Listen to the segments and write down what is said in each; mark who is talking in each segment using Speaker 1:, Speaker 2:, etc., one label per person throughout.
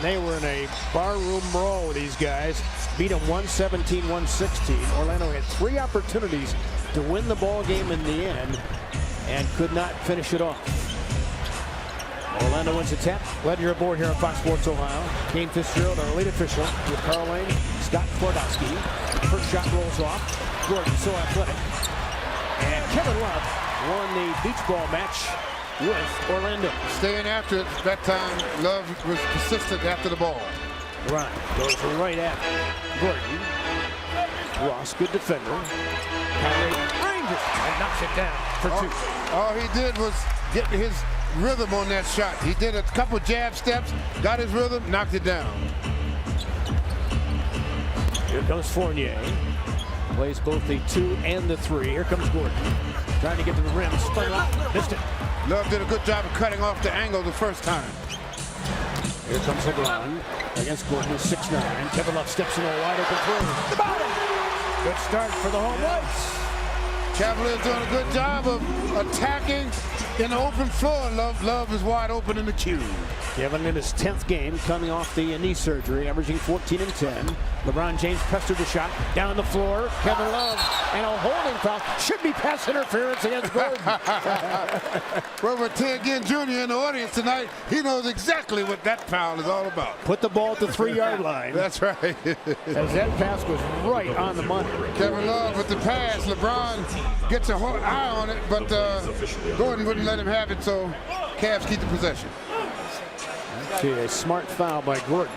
Speaker 1: They were in a barroom brawl with these guys. Beat them 117-116. Orlando had 3 opportunities to win the ball game in the end and could not finish it off. Orlando wins the tap. Ledger aboard here on Fox Sports Ohio. Kane Fitzgerald, our lead official, with Carl Lane, Scott Twardowski. First shot rolls off. Gordon, so athletic. And Kevin Love won the beach ball match with Orlando.
Speaker 2: Staying after it. That time, Love was persistent after the ball.
Speaker 1: Right. Goes right at Gordon. Ross, good defender. Kyrie ranges and knocks it down for 2.
Speaker 2: All he did was get his rhythm on that shot. He did a couple jab steps, got his rhythm, knocked it down.
Speaker 1: Here comes Fournier. Plays both the 2 and the 3. Here comes Gordon. Trying to get to the rim. Spun out. Missed it.
Speaker 2: Love did a good job of cutting off the angle the first time.
Speaker 1: Here comes LeBron against Gordon, 6'9". Kevin Love steps into a wide open 3. About it. Good start for the home Whites.
Speaker 2: Cavaliers doing a good job of attacking in the open floor. Love is wide open in the cube.
Speaker 1: Kevin in his 10th game, coming off the knee surgery, averaging 14 and 10. LeBron James pestered the shot down the floor. Kevin Love and a holding foul. Should be pass interference against Gordon.
Speaker 2: Robert T. again Jr. in the audience tonight. He knows exactly what that foul is all about.
Speaker 1: Put the ball at the 3-yard line.
Speaker 2: That's right.
Speaker 1: As that pass was right on the money.
Speaker 2: Kevin Love with the pass. LeBron gets a whole eye on it, but Gordon wouldn't let him have it, so Cavs keep the possession.
Speaker 1: Actually, a smart foul by Gordon.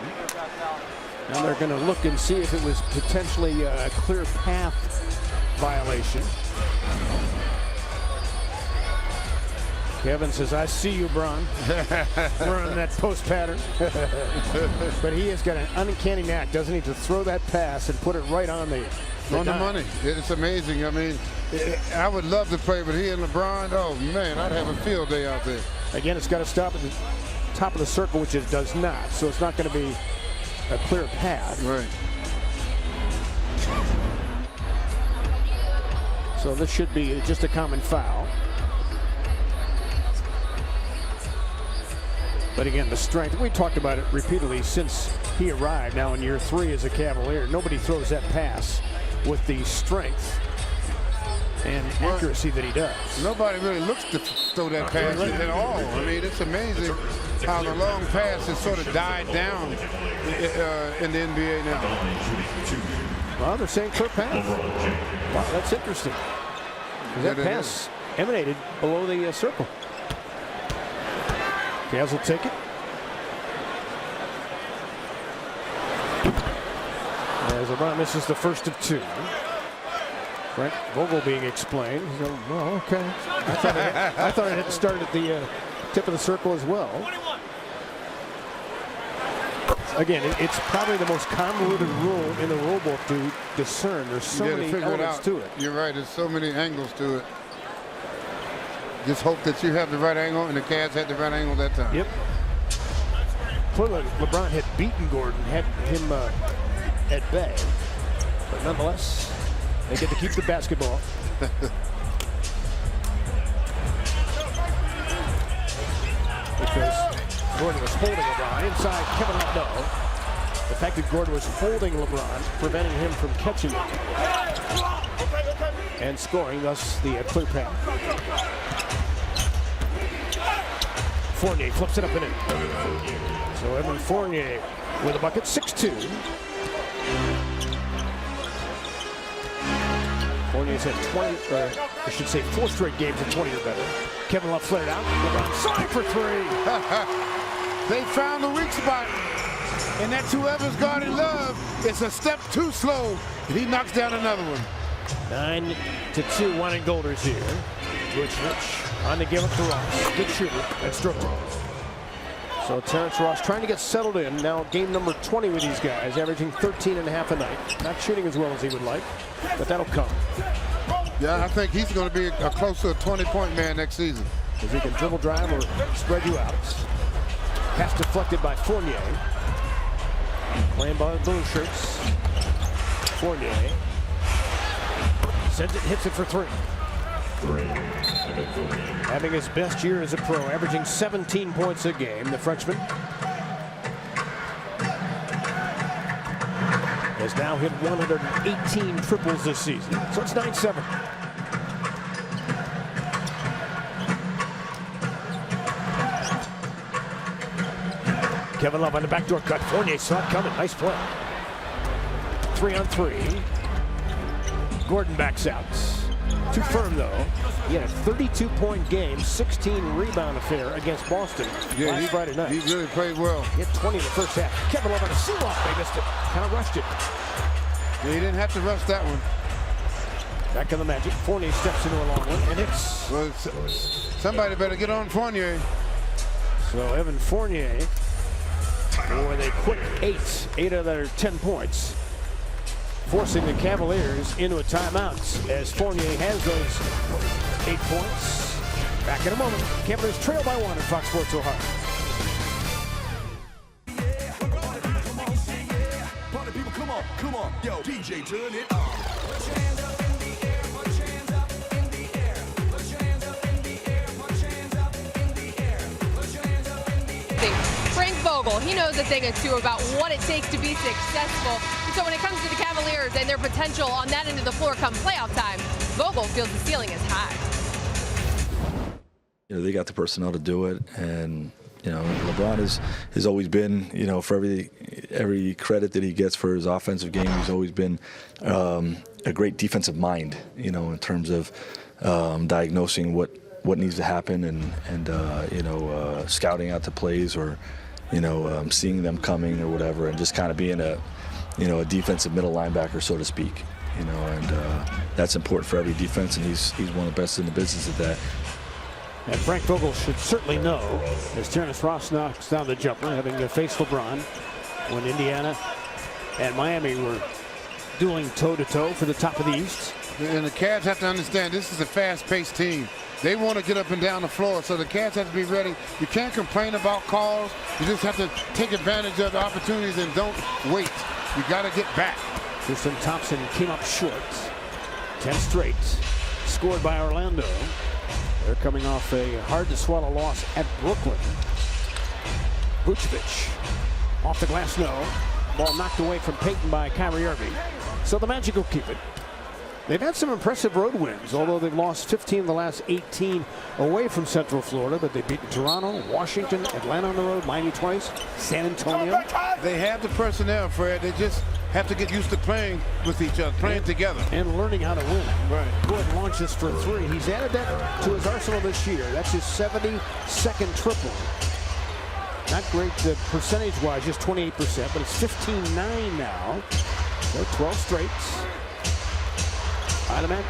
Speaker 1: Now they're going to look and see if it was potentially a clear path violation. Kevin says, I see you, Bron. We're on that post pattern. But he has got an uncanny knack, doesn't he, to throw that pass and put it right on the
Speaker 2: money. It's amazing. I mean, I would love to play with he and LeBron. Oh, man, I'd have a field day out there.
Speaker 1: Again, it's got to stop at the top of the circle, which it does not. So it's not going to be a clear path.
Speaker 2: Right.
Speaker 1: So this should be just a common foul. But again, the strength, we talked about it repeatedly since he arrived now in year 3 as a Cavalier. Nobody throws that pass with the strength and accuracy that he does.
Speaker 2: Nobody really looks to throw that pass at all. I mean, it's amazing how the long pass has sort of died down in the NBA now.
Speaker 1: Well, they're saying clear pass. Wow, that's interesting. That pass emanated below the circle. Cavs will take it. As LeBron misses the first of 2. Frank Vogel being explained. So, well, okay. I thought it had started at the tip of the circle as well. Again, it's probably the most convoluted rule in the rule book to discern. There's so many elements to it.
Speaker 2: You're right. There's so many angles to it. Just hope that you have the right angle, and the Cavs had the right angle that time.
Speaker 1: Yep. Clearly, LeBron had beaten Gordon, had him at bay. But nonetheless, they get to keep the basketball. Because Gordon was holding LeBron inside Kevin Love. No. The fact that Gordon was holding LeBron, preventing him from catching it and scoring, thus the clear path. Fournier flips it up and in. So Evan Fournier with a bucket, 6-2. Fournier's had 20, or I should say 4 straight games of 20 or better. Kevin Love flared out. LeBron signed for 3.
Speaker 2: They found the weak spot. And that's whoever's guarding Love. It's a step too slow. He knocks down another one.
Speaker 1: 9-2, one in Golders here. Rich on the give up to Ross. Good shooter and stroked it. So Terrence Ross trying to get settled in. Now game number 20 with these guys, averaging 13.5 a night. Not shooting as well as he would like, but that'll come.
Speaker 2: Yeah, I think he's going to be a close to a 20-point man next season.
Speaker 1: Because he can dribble, drive, or spread you out. Pass deflected by Fournier. Playing by the blue shirts. Fournier sends it, hits it for 3. Having his best year as a pro, averaging 17 points a game, the freshman. has now hit 118 triples this season. So it's 9-7. Kevin Love on the backdoor cut. Fournier saw it coming. Nice play. 3-on-3. Gordon backs out. Too firm, though. He had a 32-point game, 16-rebound affair against Boston last Friday night.
Speaker 2: He really played well.
Speaker 1: He had 20 in the first half. Kevin Love on a seal-off. They missed it. Kind of rushed it.
Speaker 2: Yeah, he didn't have to rush that one.
Speaker 1: Back on the Magic. Fournier steps into a long one, and hits.
Speaker 2: Well, somebody better get on Fournier.
Speaker 1: So Evan Fournier with a quick 8 of their 10 points, forcing the Cavaliers into a timeout as Fournier has those 8 points. Back in a moment. Cavaliers trail by 1 at Fox Sports Ohio.
Speaker 3: Party people, come on, yo, DJ, turn it on. Put your hands up in the air, put your hands up in the air. Put your hands up in the air, put your hands up in the air. Put your hands up in the air.
Speaker 4: Frank Vogel, he knows a thing or two about what it takes to be successful. And so when it comes to the Cavaliers and their potential on that end of the floor come playoff time, Vogel feels the ceiling is high.
Speaker 5: You know, they got the personnel to do it, and you know, LeBron has always been, you know, for every credit that he gets for his offensive game, he's always been a great defensive mind, you know, in terms of diagnosing what needs to happen and you know, scouting out the plays, or you know, seeing them coming or whatever, and just kind of being a defensive middle linebacker, so to speak, you know, and that's important for every defense, and he's one of the best in the business at that.
Speaker 1: And Frank Vogel should certainly know, as Terrence Ross knocks down the jumper, having faced LeBron when Indiana and Miami were dueling toe-to-toe for the top of the East.
Speaker 2: And the Cavs have to understand this is a fast-paced team. They want to get up and down the floor, so the Cavs have to be ready. You can't complain about calls. You just have to take advantage of the opportunities and don't wait. You got to get back.
Speaker 1: Tristan Thompson came up short. 10 straight. Scored by Orlando. They're coming off a hard-to-swallow loss at Brooklyn. Vucevic off the glass, no. Ball knocked away from Payton by Kyrie Irving. So the Magic will keep it. They've had some impressive road wins, although they've lost 15 of the last 18 away from Central Florida, but they've beaten Toronto, Washington, Atlanta on the road, Miami twice, San Antonio.
Speaker 2: They have the personnel, Fred. They just have to get used to playing with each other, playing together.
Speaker 1: And learning how to win.
Speaker 2: Right.
Speaker 1: Go ahead and launch this for 3. He's added that to his arsenal this year. That's his 72nd triple. Not great percentage-wise, just 28%, but it's 15-9 now. So 12 straight. By the Magic.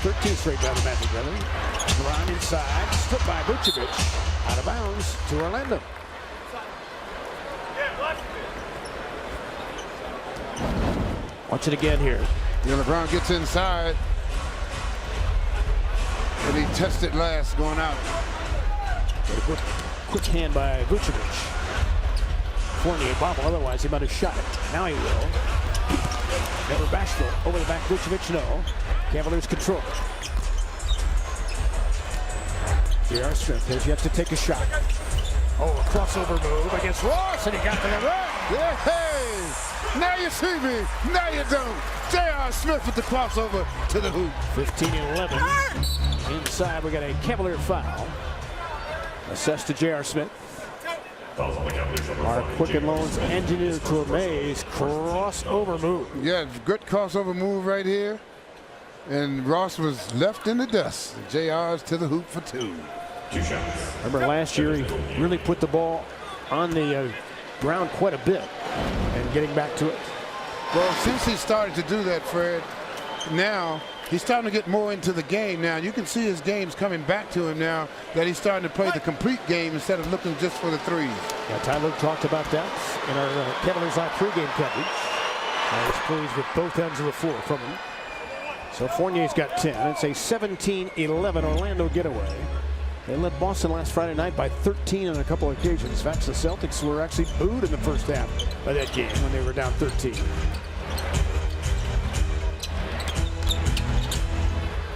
Speaker 1: 13 straight by the Magic, rather. Brown inside, stripped by Vucevic. Out of bounds to Orlando. Watch it again here.
Speaker 2: You know, LeBron gets inside, and he tested last going out.
Speaker 1: Quick hand by Vucevic. Fournier bobble, otherwise he might have shot it. Now he will. Never bashful. Over the back, Vucevic, no. Cavaliers control. J.R. Smith has yet to take a shot. Oh, a crossover move against Ross, and he got to the right.
Speaker 2: Yeah, hey! Now you see me, now you don't. J.R. Smith with the crossover to the hoop.
Speaker 1: 15-11. Inside, we got a Cavalier foul. Assessed to J.R. Smith. Our Quicken Loans engineered to amaze crossover move.
Speaker 2: Yeah, good crossover move right here. And Ross was left in the dust. JR's to the hoop for 2.
Speaker 1: Remember last year, he really put the ball on the ground quite a bit and getting back to it.
Speaker 2: Well, since he started to do that, Fred, now he's starting to get more into the game now. You can see his game's coming back to him now that he's starting to play the complete game instead of looking just for the threes.
Speaker 1: Yeah, Tyler talked about that in our Cavaliers Live pregame coverage. I was pleased with both ends of the floor from him. So Fournier's got 10. It's a 17-11 Orlando getaway. They led Boston last Friday night by 13 on a couple of occasions. In fact, the Celtics were actually booed in the first half of that game when they were down 13.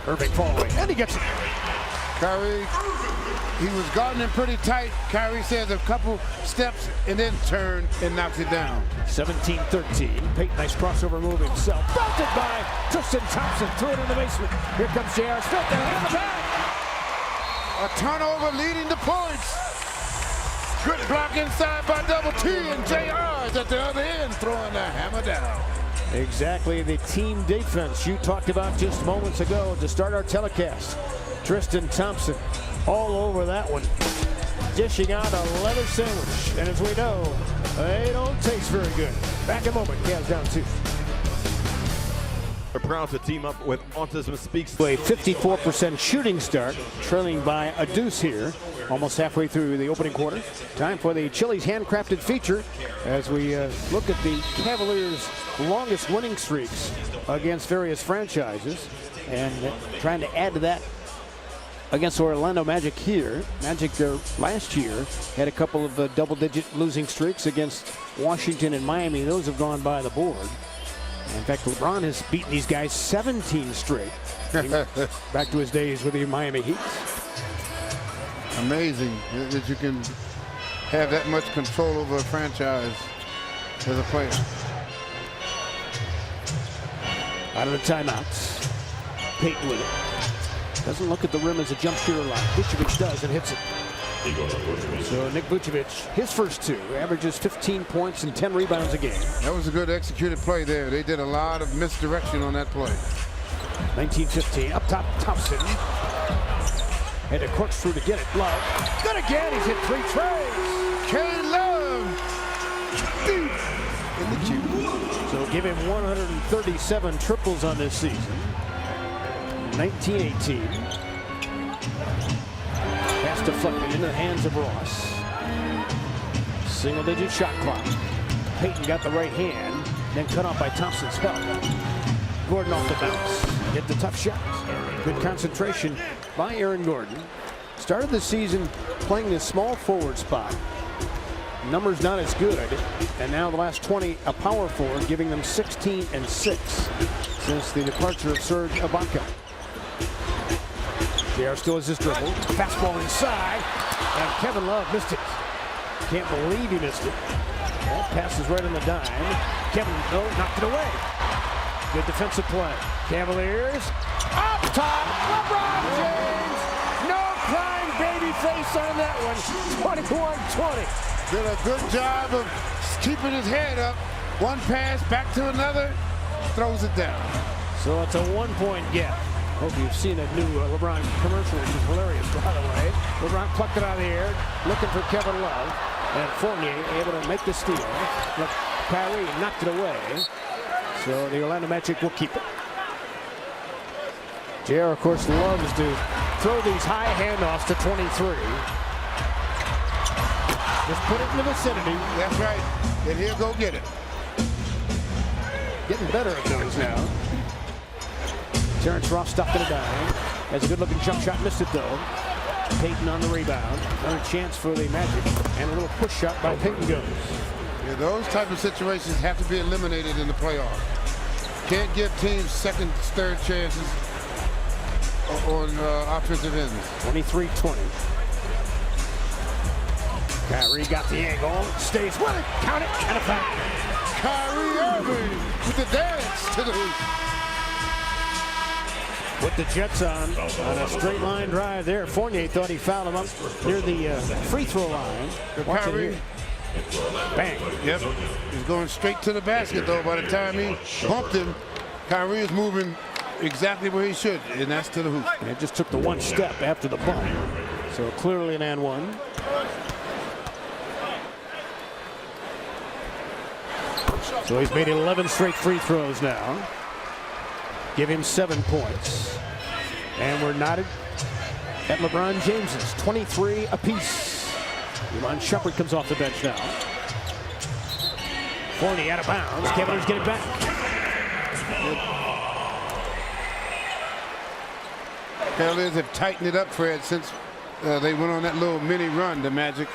Speaker 1: Irving following, and he gets it.
Speaker 2: Kyrie, he was guarding him pretty tight. Kyrie says a couple steps and then turned and knocks it down.
Speaker 1: 17-13. Peyton, nice crossover move himself. Belted by Tristan Thompson. Threw it in the basement. Here comes J.R. Smith down in the back.
Speaker 2: A turnover leading to points. Good block inside by Double T, and JR's at the other end throwing the hammer down.
Speaker 1: Exactly the team defense you talked about just moments ago to start our telecast. Tristan Thompson all over that one, dishing out a leather sandwich. And as we know, they don't taste very good. Back in a moment, Cavs down 2.
Speaker 6: We're proud to team up with Autism Speaks.
Speaker 1: A 54% shooting start, trailing by a deuce here, almost halfway through the opening quarter. Time for the Chili's handcrafted feature as we look at the Cavaliers' longest winning streaks against various franchises and trying to add to that against Orlando Magic here. Magic last year had a couple of double-digit losing streaks against Washington and Miami. Those have gone by the board. In fact, LeBron has beaten these guys 17 straight. Back to his days with the Miami Heat.
Speaker 2: Amazing that you can have that much control over a franchise as a player.
Speaker 1: Out of the timeouts. Peyton with it. Doesn't look at the rim as a jump shooter line. Vucevic does and hits it. So Nick Vucevic, his first 2, averages 15 points and 10 rebounds a game.
Speaker 2: That was a good executed play there. They did a lot of misdirection on that play.
Speaker 1: 19-15, up top, Thompson. Had to corkscrew to get it. Love. Then again, he's hit 3 trays.
Speaker 2: K-Love deep in the cube.
Speaker 1: So give him 137 triples on this season. 19-18. Pass deflected into the hands of Ross. Single-digit shot clock. Peyton got the right hand, then cut off by Thompson's help. Gordon off the bounce. Hit the tough shot. Good concentration by Aaron Gordon. Started the season playing this small forward spot. Numbers not as good, and now the last 20 a power forward, giving them 16 and 6 since the departure of Serge Ibaka. JR still has his dribble. Fastball inside, and Kevin Love missed it. Can't believe he missed it. That pass is right on the dime. Kevin knocked it away. Good defensive play. Cavaliers up top. LeBron James. No crying baby face on that one. 21-20.
Speaker 2: Did a good job of keeping his head up. One pass, back to another, throws it down.
Speaker 1: So it's a 1-point gap. Hope you've seen a new LeBron commercial, which is hilarious, by the way. LeBron plucked it out of the air, looking for Kevin Love. And Fournier able to make the steal. Look, Kyrie knocked it away. So the Orlando Magic will keep it. JR, of course, loves to throw these high handoffs to 23. Just put it in the vicinity.
Speaker 2: That's right. And he'll go get it.
Speaker 1: Getting better at those now. Terrence Ross stopped at a dime. Has a good-looking jump shot, missed it though. Peyton on the rebound. Another chance for the Magic, and a little push shot by Peyton goes.
Speaker 2: Yeah, those type of situations have to be eliminated in the playoffs. Can't give teams second, third chances on offensive ends.
Speaker 1: 23-20. Kyrie got the angle, stays with it, count it, and a foul.
Speaker 2: Kyrie Irving with the dance to the hoop.
Speaker 1: Put the Jets on a straight line drive there. Fournier thought he fouled him up near the free throw line. Watch it here. Bang.
Speaker 2: Yep. He's going straight to the basket though. By the time he bumped him, Kyrie is moving exactly where he should, and that's to the hoop.
Speaker 1: And it just took the one step after the bump. So clearly an and one. So he's made 11 straight free throws now. Give him 7 points. And we're knotted at LeBron James's 23 apiece. Iman Shumpert comes off the bench now. Fournier out of bounds. Cavaliers get it back.
Speaker 2: Cavaliers have tightened it up, Fred, since they went on that little mini run, the Magic.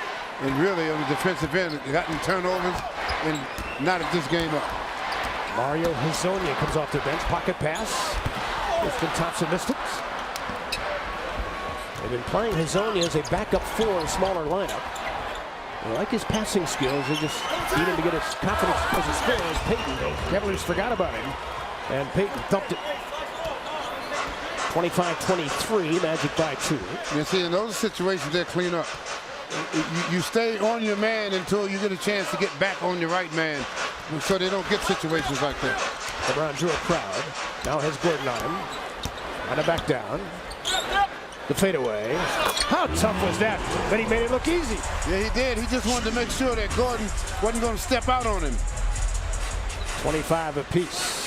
Speaker 2: And really on the defensive end, gotten turnovers and knotted this game up.
Speaker 1: Mario Hezonja comes off the bench. Pocket pass. Tristan Thompson missed it. They've been playing Hazonia as a backup 4 in a smaller lineup. They like his passing skills. They just need him to get his confidence as a scorer. As Peyton, Cavaliers forgot about him, and Peyton thumped it. 25-23, Magic by 2.
Speaker 2: You see, in those situations, they'll clean up. You stay on your man until you get a chance to get back on your right man, so they don't get situations like that.
Speaker 1: LeBron drew a crowd. Now has Gordon on him. And a back down. The fadeaway. How tough was that? But he made it look easy.
Speaker 2: Yeah, he did. He just wanted to make sure that Gordon wasn't going to step out on him.
Speaker 1: 25 apiece.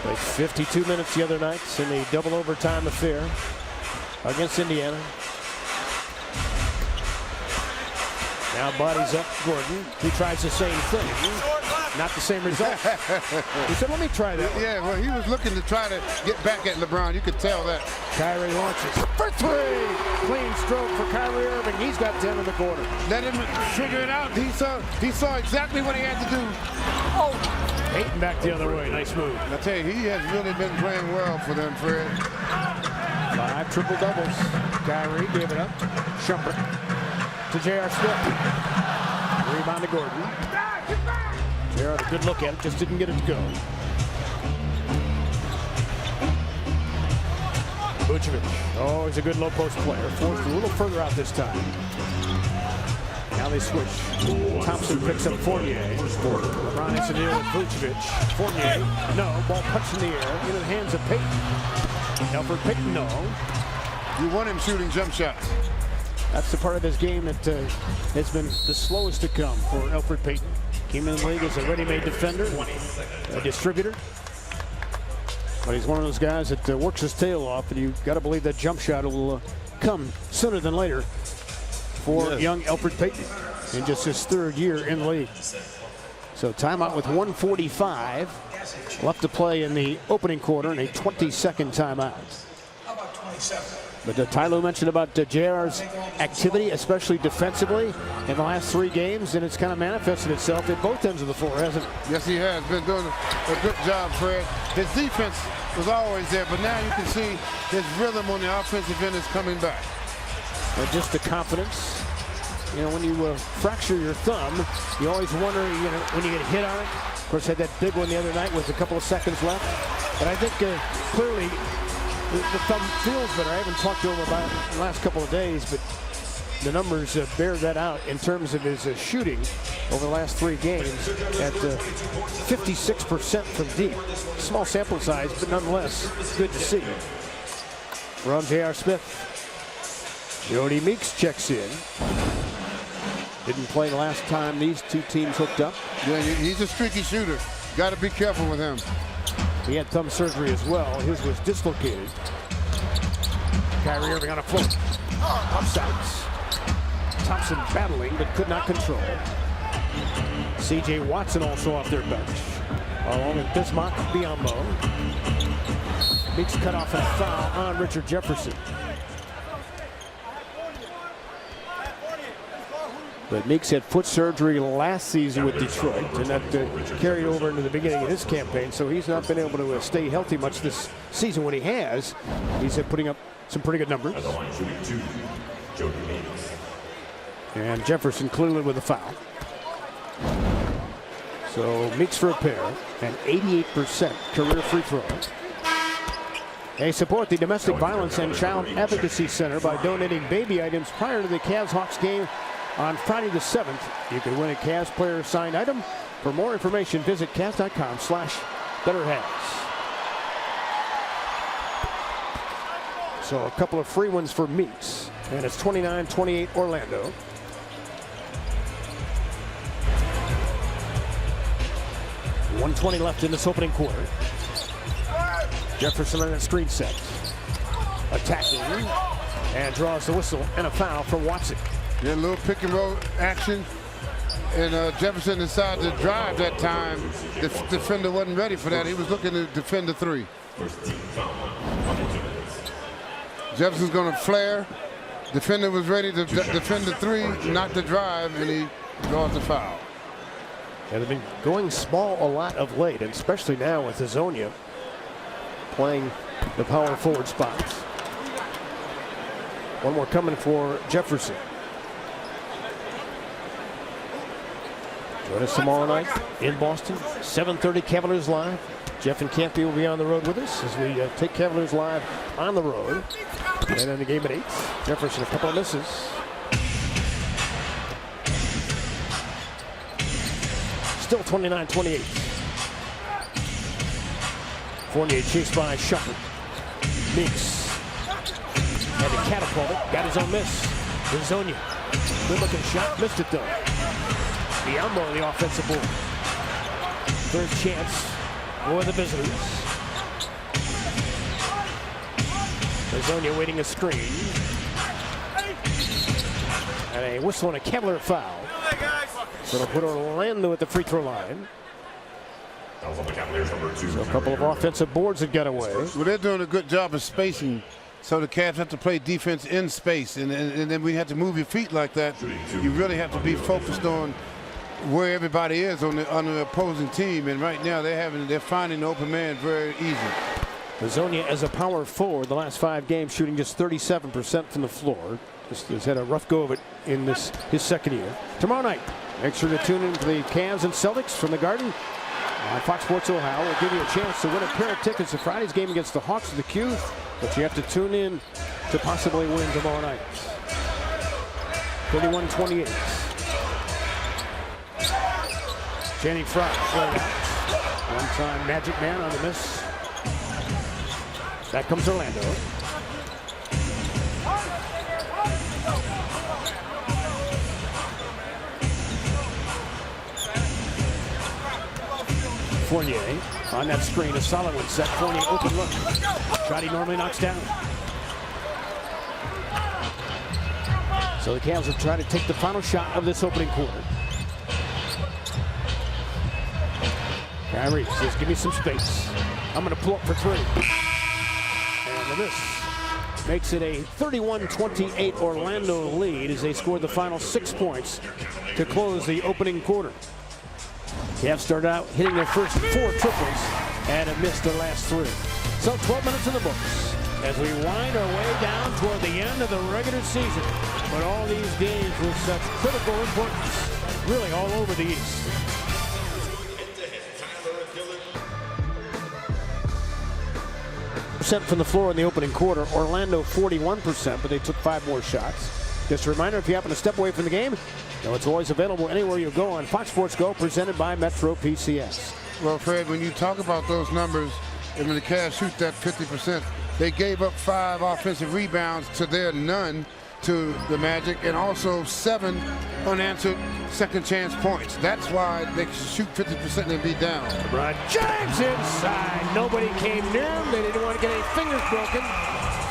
Speaker 1: Played 52 minutes the other night in the double overtime affair against Indiana. Now bodies up Gordon. He tries the same thing. Not the same result. He said, let me try that one.
Speaker 2: Yeah, well, he was looking to try to get back at LeBron. You could tell that.
Speaker 1: Kyrie launches for 3. Clean stroke for Kyrie Irving. He's got 10 in the quarter.
Speaker 2: Let him figure it out. He saw exactly what he had to do.
Speaker 1: Oh, Peyton back the other way. Nice move.
Speaker 2: I tell you, he has really been playing well for them, Fred.
Speaker 1: 5 triple doubles. Kyrie gave it up. Shumpert to J.R. Smith. Rebound to Gordon. J.R. had a good look at it, just didn't get it to go. Vucevic. Oh, he's a good low post player. Forced a little further out this time. Now they switch. Thompson picks up Fournier. LeBron hits a deal with Vucevic. Fournier. No. Ball punched in the air. Into the hands of Peyton. Elfrid Payton, no.
Speaker 2: You want him shooting jump shots.
Speaker 1: That's the part of this game that has been the slowest to come for Elfrid Payton. Came in the league as a ready-made defender, a distributor. But he's one of those guys that works his tail off, and you've got to believe that jump shot will come sooner than later for young Elfrid Payton in just his 3rd year in the league. So timeout with 1:45 left to play in the opening quarter and a 20-second timeout. But Tyloo mentioned about J.R.'s activity, especially defensively, in the last 3 games, and it's kind of manifested itself at both ends of the floor, hasn't it?
Speaker 2: Yes, he has been doing a good job, Fred. His defense was always there, but now you can see his rhythm on the offensive end is coming back.
Speaker 1: And just the confidence. You know, when you fracture your thumb, you always wonder, you know, when you get hit on it. Of course, had that big one the other night with a couple of seconds left. But I think clearly the thumb feels better. I haven't talked to him about it the last couple of days, but the numbers bear that out in terms of his shooting over the last 3 games at 56% from deep. Small sample size, but nonetheless, good to see. From J.R. Smith, Jody Meeks checks in. Didn't play the last time these 2 teams hooked up.
Speaker 2: Yeah, he's a streaky shooter. Got to be careful with him.
Speaker 1: He had thumb surgery as well. His was dislocated. Kyrie Irving on a float. Offsides. Thompson battling, but could not control. C.J. Watson also off their bench, along with Bismack Biyombo. Meeks cut off a foul on Richard Jefferson. But Meeks had foot surgery last season with Detroit, and that carried over into the beginning of his campaign, so he's not been able to stay healthy much this season. When he has, he's putting up some pretty good numbers. And Jefferson clearly with a foul. So Meeks for a pair, and 88% career free throw. They support the Domestic Violence and Child Advocacy Center by donating baby items prior to the Cavs-Hawks game on Friday the 7th. You can win a Cavs player signed item. For more information, visit Cavs.com/betterhabs. So a couple of free ones for Meeks, and it's 29-28 Orlando. .120 left in this opening quarter. Jefferson on that screen set. Attacking and draws the whistle and a foul from Watson.
Speaker 2: Yeah, a little pick and roll action. And Jefferson decided to drive that time. The defender wasn't ready for that. He was looking to defend the 3. Jefferson's going to flare. Defender was ready to defend the 3, not the drive, and he draws the foul.
Speaker 1: And they've been going small a lot of late, and especially now with Hazonia playing the power forward spots. One more coming for Jefferson. Join us tomorrow night in Boston, 7:30 Cavaliers Live. Jeff and Campy will be on the road with us as we take Cavaliers Live on the road. And then the game at 8. Jefferson, a couple of misses. Still 29-28. Fournier chased by Shepard. Meeks had to catapult it. Got his own miss. Zonia. Good looking shot. Missed it though. Biombo on the offensive board. Third chance for the visitors. Zonia waiting a screen. And a whistle and a Cavalier foul. So it'll put Orlando at the free throw line. So a couple of offensive boards that got away.
Speaker 2: Well, they're doing a good job of spacing, so the Cavs have to play defense in space, and then we have to move your feet like that. You really have to be focused on where everybody is on the opposing team, and right now they're finding the open man very easy.
Speaker 1: Zonia as a power forward the last 5 games, shooting just 37% from the floor. Just has had a rough go of it in his second year. Tomorrow night, make sure to tune in to the Cavs and Celtics from the Garden on Fox Sports Ohio. We'll give you a chance to win a pair of tickets to Friday's game against the Hawks of the Q, but you have to tune in to possibly win tomorrow night. 31-28. Channing Frye. One-time Magic Man on the miss. Back comes Orlando. Fournier on that screen, a solid one set. Fournier open look. Shot he normally knocks down. So the Cavs have tried to take the final shot of this opening quarter. Kyrie says, give me some space. I'm going to pull up for 3. And the miss makes it a 31-28 Orlando lead as they scored the final 6 points to close the opening quarter. Cavs started out hitting their first 4 triples and have missed their last 3. So 12 minutes in the books as we wind our way down toward the end of the regular season. But all these games with such critical importance, really all over the East. Percent from the floor in the opening quarter. Orlando 41%, but they took 5 more shots. Just a reminder, if you happen to step away from the game, you know, it's always available anywhere you go on Fox Sports Go, presented by Metro PCS.
Speaker 2: Well, Fred, when you talk about those numbers, and when the Cavs shoot that 50%, they gave up 5 offensive rebounds to their none to the Magic, and also 7 unanswered second chance points. That's why they shoot 50% and be down.
Speaker 1: LeBron James inside. Nobody came near him. They didn't want to get any fingers broken.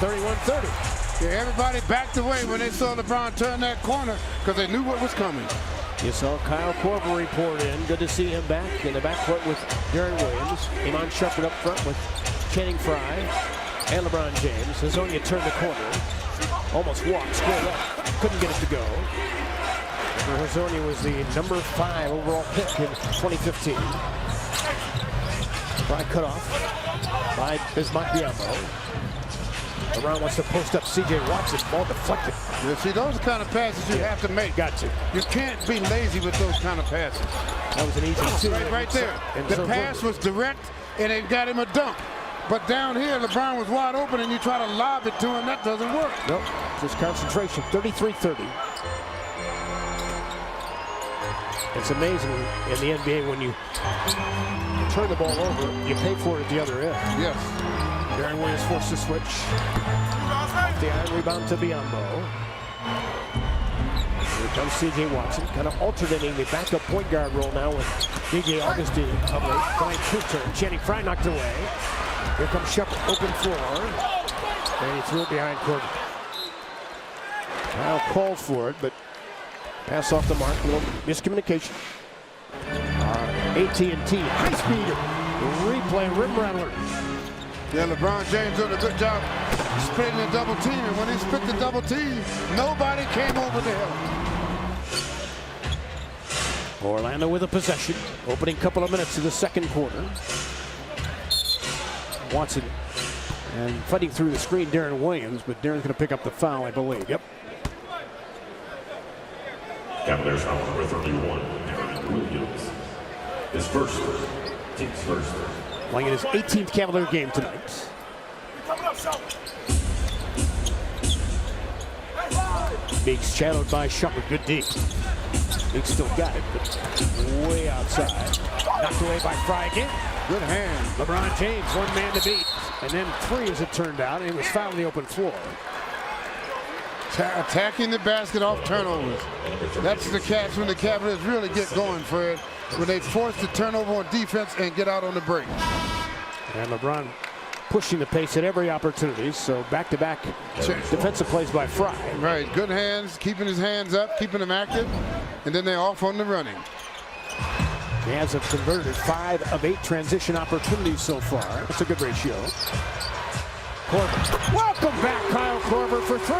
Speaker 1: 31-30.
Speaker 2: Yeah, everybody backed away when they saw LeBron turn that corner because they knew what was coming.
Speaker 1: You saw Kyle Korver report in. Good to see him back in the backcourt with Darren Williams. Iman Shumpert up front with Channing Frye and LeBron James. Zonia turned the corner. Almost walked, squared up. Couldn't get it to go. Zonia was the number 5 overall pick in 2015. Frye cut off by Bismack Biyombo. LeBron wants to post up C.J. Watson. Ball deflected.
Speaker 2: You see, those kind of passes you have to make.
Speaker 1: Got to.
Speaker 2: You can't be lazy with those kind of passes.
Speaker 1: That was an easy
Speaker 2: right there. The pass was direct, and it got him a dunk. But down here, LeBron was wide open, and you try to lob it to him. That doesn't work.
Speaker 1: Nope. Just concentration. 33-30. It's amazing in the NBA when you turn the ball over, you pay for it at the other end.
Speaker 2: Yes.
Speaker 1: Darren Williams forced to switch. The iron rebound to Biyombo. Here comes C.J. Watson, kind of alternating the backup point guard role now with D.J. Augustine of late. Fine two turn. Channing Frye knocked away. Here comes Shepard, open floor. And he threw it behind Korver. Kyle called for it, but pass off the mark. A little miscommunication. AT&T high speeder. Replay rim rattler.
Speaker 2: Yeah, LeBron James did a good job splitting the double team, and when he split the double team, nobody came over the hill.
Speaker 1: Orlando with a possession. Opening couple of minutes of the second quarter. Watson And fighting through the screen, Darren Williams, but Darren's going to pick up the foul, I believe. Yep.
Speaker 7: Cavaliers foul number 31, Darren Williams. His first, team's first.
Speaker 1: Playing in his 18th Cavalier game tonight. Meeks shadowed by Shumpert. Good D. Meeks still got it, but way outside. Knocked away by Fry again.
Speaker 2: Good hand.
Speaker 1: LeBron James, one man to beat. And then three as it turned out, and it was fouled on the open floor.
Speaker 2: Attacking the basket off turnovers. That's the catch when the Cavaliers really get going, Fred. When they force the turnover on defense and get out on the break.
Speaker 1: And LeBron pushing the pace at every opportunity. So back-to-back defensive plays by Fry.
Speaker 2: Right, good hands, keeping his hands up, keeping them active, and then they're off on the running.
Speaker 1: Cavs have converted 5 of 8 transition opportunities so far. That's a good ratio. Korver. Welcome back, Kyle Korver for 3.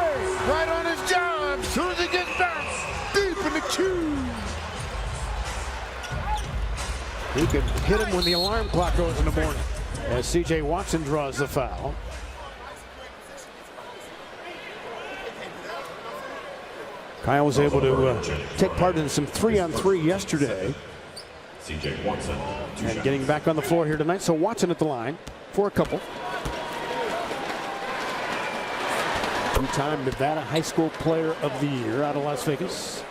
Speaker 2: Right on his job, as soon as he gets back, deep in the queue.
Speaker 1: He can hit him when the alarm clock goes in the morning. As C.J. Watson draws the foul. Kyle was able to take part in some 3-on-3 yesterday.
Speaker 7: C.J. Watson.
Speaker 1: And getting back on the floor here tonight. So Watson at the line for a couple. Two-time Nevada High School Player of the Year out of Las Vegas.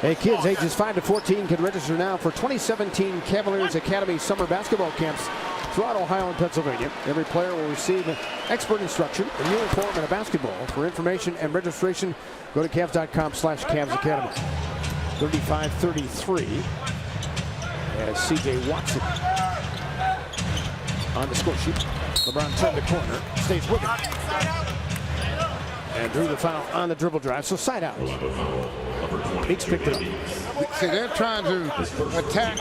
Speaker 1: Hey, kids ages 5 to 14 can register now for 2017 Cavaliers Academy summer basketball camps throughout Ohio and Pennsylvania. Every player will receive expert instruction, a uniform, and a basketball. For information and registration, go to Cavs.com/Cavs Academy. 35-33 as C.J. Watson on the score sheet. LeBron turned the corner, stays with it, and drew the foul on the dribble drive. So side out. Meeks picked it up.
Speaker 2: See, they're trying to attack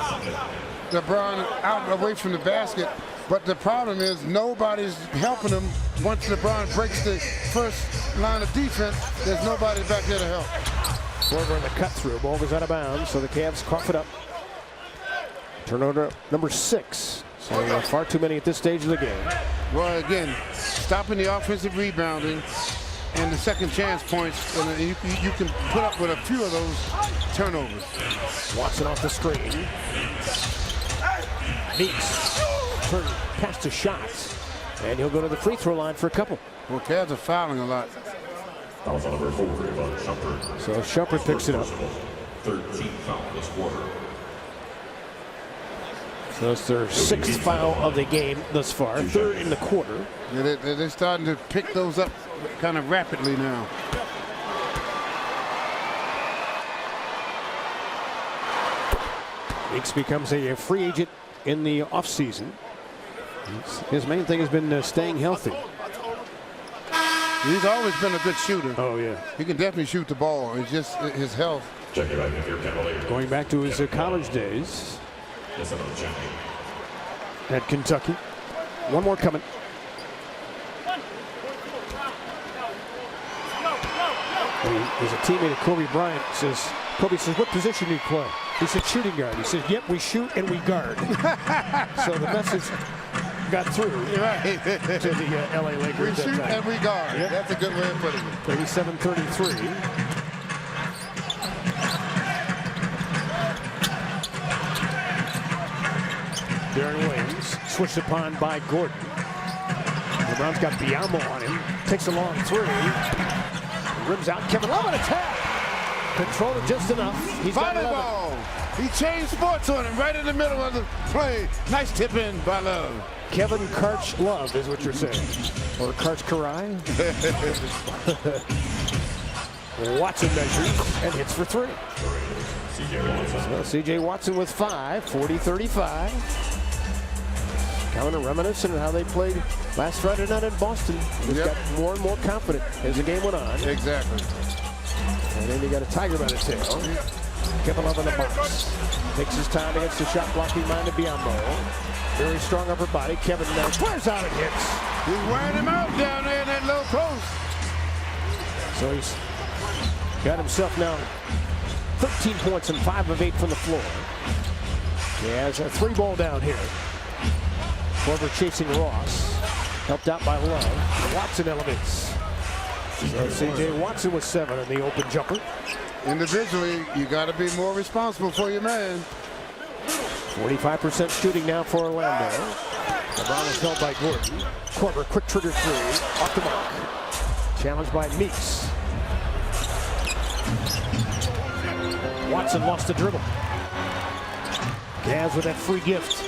Speaker 2: LeBron out away from the basket, but the problem is nobody's helping him. Once LeBron breaks the first line of defense, there's nobody back there to help.
Speaker 1: Korver in the cut through. Ball goes out of bounds, so the Cavs cough it up. Turnover number 6. So far too many at this stage of the game.
Speaker 2: Well, again, stopping the offensive rebounding and the second chance points, and you can put up with a few of those turnovers.
Speaker 1: Watson off the screen. Meeks turn past the shots, and he'll go to the free throw line for a couple.
Speaker 2: Well, Cavs are fouling a lot.
Speaker 7: Foul number 4, Shumpert.
Speaker 1: So Shumpert picks it up.
Speaker 7: 13th foul this quarter.
Speaker 1: So that's their 6th foul of the game thus far. 3rd in the quarter.
Speaker 2: Yeah, they're starting to pick those up kind of rapidly now.
Speaker 1: Meeks becomes a free agent in the offseason. His main thing has been staying healthy.
Speaker 2: He's always been a good shooter.
Speaker 1: Oh, yeah.
Speaker 2: He can definitely shoot the ball. It's just his health.
Speaker 7: Check it out if you're Cavaliers.
Speaker 1: Going back to his college days
Speaker 7: That's another check.
Speaker 1: at Kentucky. One more coming. There's a teammate of Kobe Bryant says, Kobe says, what position do you play? He said, shooting guard. He says, yep, we shoot and we guard. So the message got through
Speaker 2: Right.
Speaker 1: to the LA Lakers.
Speaker 2: We
Speaker 1: at that
Speaker 2: shoot
Speaker 1: time.
Speaker 2: and we guard.
Speaker 1: Yep.
Speaker 2: That's a good way of putting it.
Speaker 1: 37-33. Darren Williams switched upon by Gordon. LeBron's got Biamo on him. Takes a long three. Rims out. Kevin Love on a tap. Controlled it just enough. He's got 11.
Speaker 2: Volleyball. He changed sports on him right in the middle of the play. Nice tip in by Love.
Speaker 1: Kevin Karch Love is what you're saying. Or Karch Karai. Watson measures and hits for 3. So C.J. Watson with 5, 40-35. Kind of reminiscent of how they played last Friday night in Boston. He's got more and more confident as the game went on.
Speaker 2: Exactly.
Speaker 1: And then you got a tiger by the tail. Kevin Love in the box. Takes his time against the shot blocking mind of Biombo. Very strong upper body. Kevin flares out and hits.
Speaker 2: He's wearing him out down there in that low post.
Speaker 1: So he's got himself now 13 points and 5 of 8 from the floor. He has a 3 ball down here. Korver chasing Ross. Helped out by Love. Watson elevates. So C.J. Watson with 7 in the open jumper.
Speaker 2: Individually, you got to be more responsible for your man.
Speaker 1: 45% shooting now for Orlando. LeBron is held by Gordon. Korver, quick trigger 3. Off the mark. Challenged by Meeks. Watson lost the dribble. Cavs with that free gift.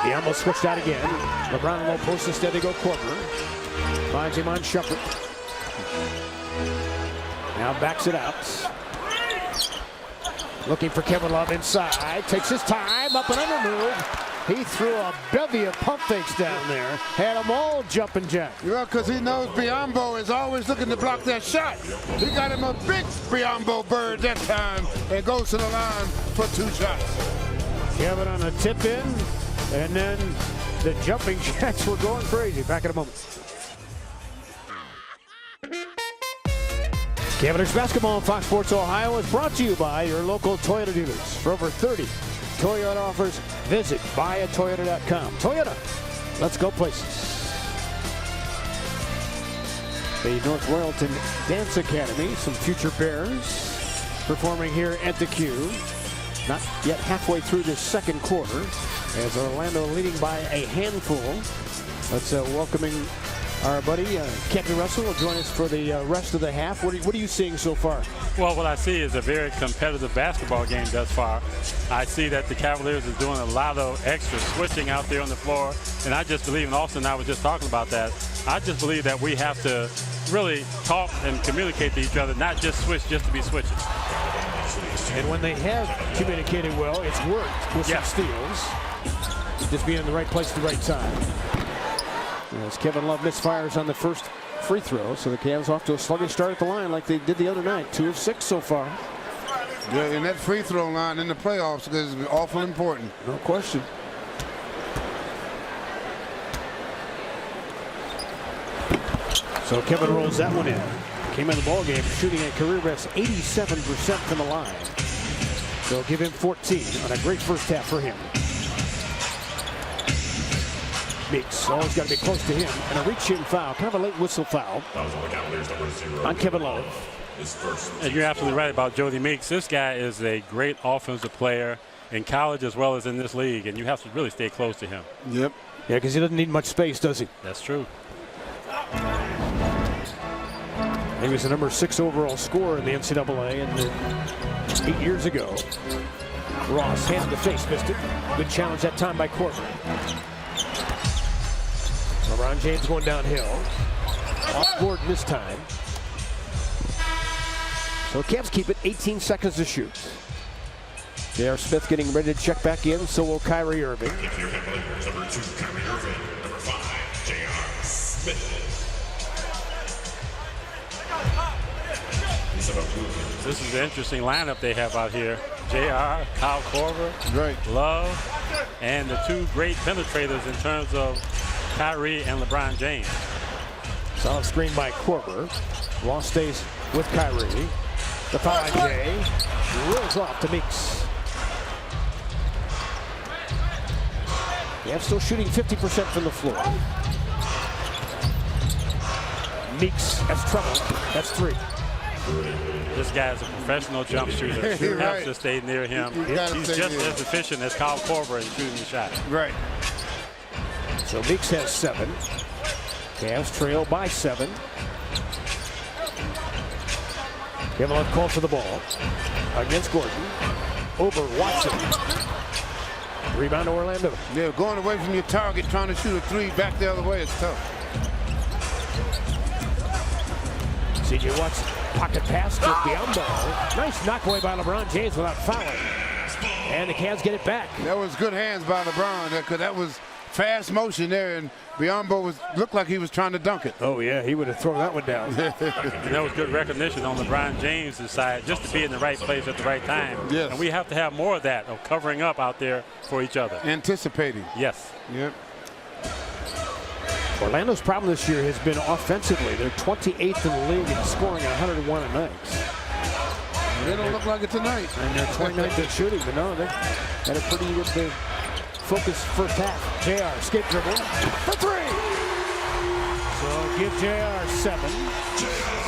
Speaker 1: He almost switched out again. LeBron low post, instead they go Korver. Finds him on Shumpert. Now backs it out. Looking for Kevin Love inside. Takes his time. Up and under move. He threw a bevy of pump fakes down there. Had them all jumping jack.
Speaker 2: Well, because he knows Biyombo is always looking to block that shot. He got him a big Biyombo bird that time and goes to the line for 2 shots.
Speaker 1: Kevin on a tip in. And then the jumping jacks were going crazy. Back in a moment. Cavaliers basketball on Fox Sports Ohio is brought to you by your local Toyota dealers. For over 30 Toyota offers, visit buyatoyota.com. Toyota, let's go places. The North Royalton Dance Academy, some future Bears performing here at the Q. Not yet halfway through this second quarter, as Orlando leading by a handful. Let's welcoming our buddy Captain Russell will join us for the rest of the half. What are you seeing so far?
Speaker 8: Well, what I see is a very competitive basketball game thus far. I see that the Cavaliers is doing a lot of extra switching out there on the floor, and I just believe, and Austin and I was just talking about that, I just believe that we have to really talk and communicate to each other, not just switch just to be switching.
Speaker 1: And when they have communicated well, it's worked with some steals. Just being in the right place at the right time. As Kevin Love misfires on the first free throw, so the Cavs off to a sluggish start at the line like they did the other night. 2 of 6 so far.
Speaker 2: Yeah, and that free throw line in the playoffs is awful important.
Speaker 1: No question. So Kevin rolls that one in. Came in the ball game shooting a career best 87% from the line. They'll give him 14 on a great first half for him. Meeks always got to be close to him, and a reach-in foul, kind of a late whistle foul on Kevin Love.
Speaker 8: And you're absolutely right about Jody Meeks. This guy is a great offensive player in college as well as in this league, and you have to really stay close to him.
Speaker 2: Yep.
Speaker 1: Yeah, because he doesn't need much space, does he?
Speaker 8: That's true.
Speaker 1: He was the number 6 overall scorer in the NCAA and 8 years ago. Ross, hand to face, missed it. Good challenge that time by Korver. LeBron James going downhill. Off board this time. So Cavs keep it 18 seconds to shoot. J.R. Smith getting ready to check back in, so will Kyrie Irving.
Speaker 7: Number 2, Kyrie Irving. Number 5, J.R. Smith.
Speaker 8: This is an interesting lineup they have out here. J.R., Kyle Korver, Love, and the 2 great penetrators in terms of Kyrie and LeBron James.
Speaker 1: Solid screen by Korver. Ross stays with Kyrie. The foul by Jay. Rolls off to Meeks. Cavs still shooting 50% from the floor. Meeks has trouble. That's 3.
Speaker 8: This guy is a professional jump shooter. You have to stay near him. He's just as efficient as Kyle Korver in shooting the shot.
Speaker 2: Right.
Speaker 1: So Meeks has 7. Cavs trail by 7. Kevin Love called for the ball against Gordon. Over Watson. Rebound to Orlando.
Speaker 2: Yeah, going away from your target, trying to shoot a 3 back the other way is tough.
Speaker 1: C.J. Watson, pocket pass to Biyombo. Nice knock away by LeBron James without fouling. And the Cavs get it back.
Speaker 2: That was good hands by LeBron, because that was fast motion there, and Biyombo looked like he was trying to dunk it.
Speaker 1: Oh, yeah, he would have thrown that one down.
Speaker 8: And that was good recognition on LeBron James' side, just to be in the right place at the right time.
Speaker 2: Yes.
Speaker 8: And we have to have more of that, of covering up out there for each other.
Speaker 2: Anticipating.
Speaker 8: Yes.
Speaker 2: Yep.
Speaker 1: Orlando's problem this year has been offensively. They're 28th in the league in scoring 101 a night.
Speaker 2: They don't look like it tonight.
Speaker 1: And they're 29th in shooting, but no, they had a pretty good focused first half. JR, skip dribble for three. So give JR 7.